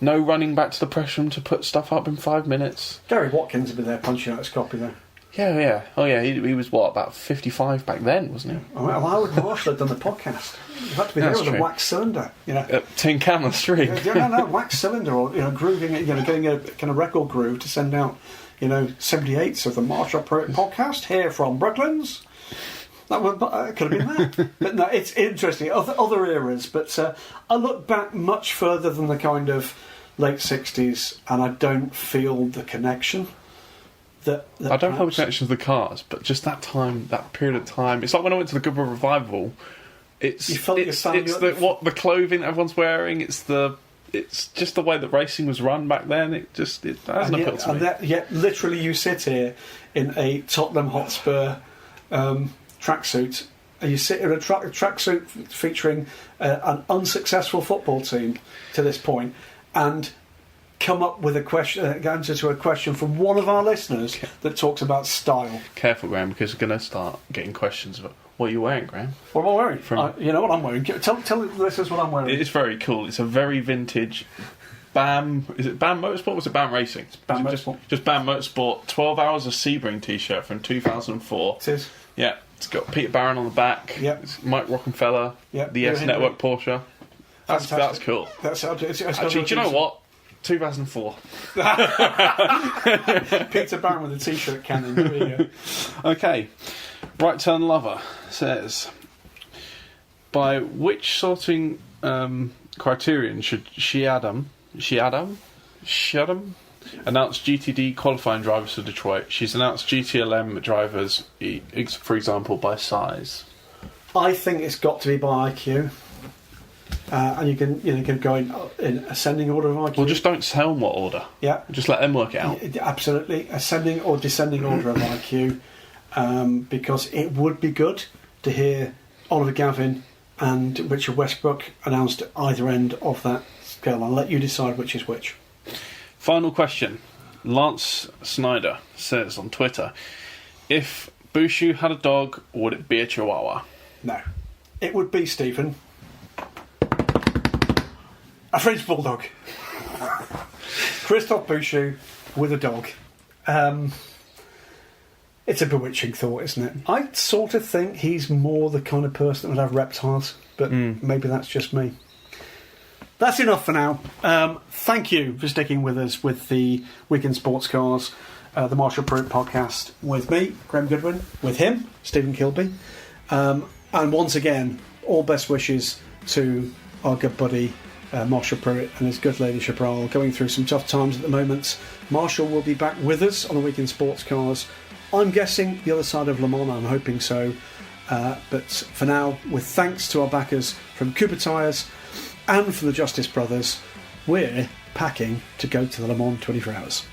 no running back to the press room to put stuff up in 5 minutes. Gary Watkins had been there punching out his copy there. Yeah. Oh, yeah. He was about 55 back then, wasn't he? Oh, well, Howard Marshall had done the podcast. You had to be there with a wax cylinder, Tin Can on the street. No, wax cylinder, or grooving it, getting a kind of record groove to send out, 78s of the Marshall Pruett podcast here from Brooklands. That could have been that. But no, it's interesting. Other eras, but I look back much further than the kind of late 60s, and I don't feel the connection. That I don't have a connection to the cars, but just that time, that period of time. It's like when I went to the Goodwin revival. It's the clothing everyone's wearing. It's just the way that racing was run back then. It hasn't appealed to me. Yet literally, you sit here in a Tottenham Hotspur tracksuit, and you sit in a tracksuit featuring an unsuccessful football team to this point, and come up with answer to a question from one of our listeners that talks about style. Careful, Graham, because we're going to start getting questions about what are you wearing, Graham? What am I wearing? You know what I'm wearing. Tell the listeners what I'm wearing. It's very cool. It's a very vintage BAM. Is it BAM Motorsport or was it BAM Racing? It's BAM Motorsport. Just BAM Motorsport. 12 Hours of Sebring t-shirt from 2004. It is. Yeah. It's got Peter Barron on the back. Yep. It's Mike Rockenfeller. Yep. The S Network Porsche. That's cool. Actually, do you know what? 2004. Peter Barron with a t-shirt cannon. There you go. Okay. Right Turn Lover says, by which sorting criterion should Shiadam announce GTD qualifying drivers for Detroit? She's announced GTLM drivers, for example, by size. I think it's got to be by IQ. And you can go in ascending order of IQ. Well, just don't tell them what order. Yeah. Just let them work it out. Absolutely. Ascending or descending order of IQ. Because it would be good to hear Oliver Gavin and Richard Westbrook announced at either end of that scale. I'll let you decide which is which. Final question. Lance Snyder says on Twitter, if Bushu had a dog, would it be a Chihuahua? No. It would be, Stephen, a French Bulldog. Christophe Bushu with a dog. It's a bewitching thought, isn't it? I sort of think he's more the kind of person that would have reptiles, but maybe that's just me. That's enough for now. Thank you for sticking with us with the Weekend Sports Cars, the Marshall Pruett podcast, with me, Graham Goodwin, with him, Stephen Kilbey. And once again, all best wishes to our good buddy, Marshall Pruett and his good lady Chaparral, going through some tough times at the moment. Marshall will be back with us on the Weekend Sports Cars. I'm guessing the other side of Le Mans, I'm hoping so. But for now, with thanks to our backers from Cooper Tyres and from the Justice Brothers, we're packing to go to the Le Mans 24 Hours.